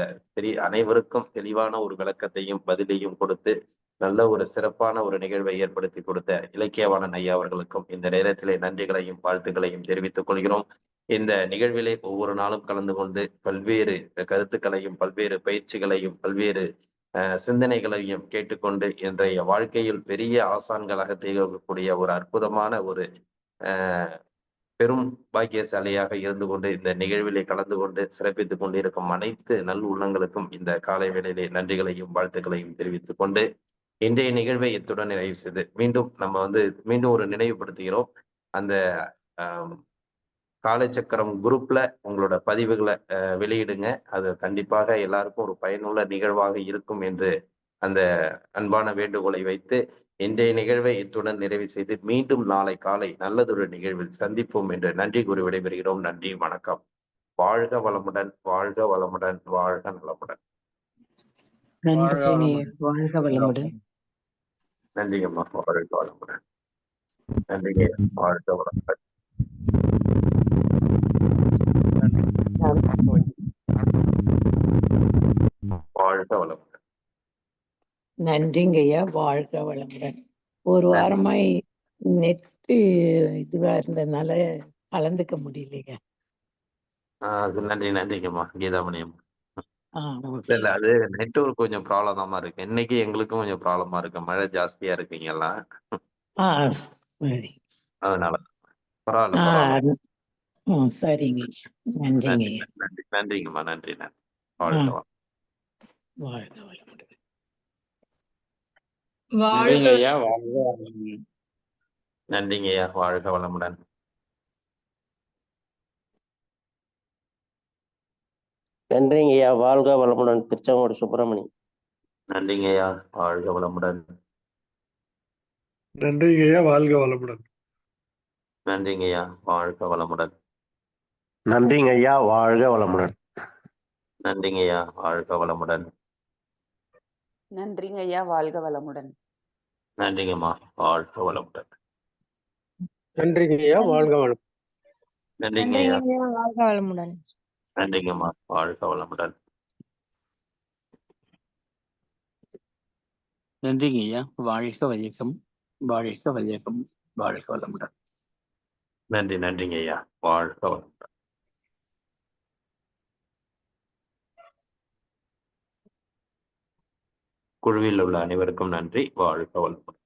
அனைவருக்கும் தெளிவான ஒரு விளக்கத்தையும் பதிலையும் கொடுத்து நல்ல ஒரு சிறப்பான ஒரு நிகழ்வை ஏற்படுத்தி கொடுத்த இலக்கியவாணன் ஐயா அவர்களுக்கும் இந்த நேரத்திலே நன்றிகளையும் வாழ்த்துக்களையும் தெரிவித்துக் கொள்கிறோம். இந்த நிகழ்விலே ஒவ்வொரு நாளும் கலந்து கொண்டு பல்வேறு கருத்துக்களையும் பல்வேறு பயிற்சிகளையும் பல்வேறு சிந்தனைகளையும் கேட்டுக்கொண்டு இன்றைய வாழ்க்கையில் பெரிய ஆசான்களாக திகழக்கூடிய ஒரு அற்புதமான ஒரு பெரும் பாக்கியசாலியாக இருந்து கொண்டு இந்த நிகழ்விலே கலந்து கொண்டு சிறப்பித்துக் கொண்டிருக்கும் அனைத்து நல் உள்ளங்களுக்கும் இந்த காலை வேளையிலே நன்றிகளையும் வாழ்த்துக்களையும் தெரிவித்துக் கொண்டு இன்றைய நிகழ்வை இத்துடன் நிறைவு செய்து மீண்டும் ஒரு நினைவுபடுத்துகிறோம். அந்த காலைச்சக்கரம் குரூப்ல உங்களோட பதிவுகளை வெளியிடுங்க. அது கண்டிப்பாக எல்லாருக்கும் ஒரு பயனுள்ள நிகழ்வாக இருக்கும் என்று அந்த அன்பான வேண்டுகோளை வைத்து இன்றைய நிகழ்வை இத்துடன் நிறைவு செய்து மீண்டும் நாளை காலை நல்லதொரு நிகழ்வில் சந்திப்போம் என்று நன்றி கூறி விடைபெறுகிறோம். நன்றி, வணக்கம். வாழ்க வளமுடன், வாழ்க வளமுடன், வாழ்க நலமுடன். வாழ்க வளமுடன். நன்றிங்கம்மா. வாழ்க வளமுடன். நன்றிங்க. வாழ்க வளமுடன். வாழ்க வளமுடன். நன்றிங்க ஐயா. வாழ்க வளமுடன். ஒரு வாரமாய் நெட்டு இதுவா இருந்ததுனால கலந்துக்க முடியலைங்க. நன்றிங்கம்மா கீதாமணியம். இல்ல அது நெட்வொர்க் கொஞ்சம் ப்ராப்ளம் தான் இருக்கு. இன்னைக்கு எங்களுக்கும் கொஞ்சம் ப்ராப்ளமா இருக்கு. மழை ஜாஸ்தியா இருக்குங்க எல்லாம். சரி. அதனால பரவாயில்ல. சரிங்க. நன்றிங்க ஐயா. நன்றிங்கம்மா. நன்றி. வாழ்க வாழ்க வளமுடன். நன்றிங்க ஐயா. வாழ்க வளமுடன். நன்றிங்க ஐயா. வாழ்க வளமுடன். நன்றிங்க ஐயா. வாழ்க வளமுடன். திருச்செங்கோடு சுப்பிரமணி. நன்றிங்க ஐயா. வாழ்க வளமுடன். நன்றிங்க ஐயா. வாழ்க வளமுடன். நன்றிங்க ஐயா. வாழ்க வளமுடன். நன்றிங்க ஐயா. வாழ்க வளமுடன். நன்றிங்க ஐயா. வாழ்க வளமுடன். நன்றிங்க ஐயா. வாழ்க வளமுடன். நன்றிங்கம்மா. வாழ்க வளமுடன். நன்றிங்க ஐயா. வாழ்க வளமுடன். நன்றிங்க ஐயா. வாழ்க வளமுடன். நன்றிங்கம்மா. வாழ்க வளமுடன். நன்றிங்க ஐயா. வாழ்க வையகம், வாழ்க வையகம், வாழ்க வளமுடன். நன்றிங்க ஐயா. வாழ்க வளமுடன். குழுவில் உள்ள அனைவருக்கும் நன்றி. வாழ்க வளமுடன்.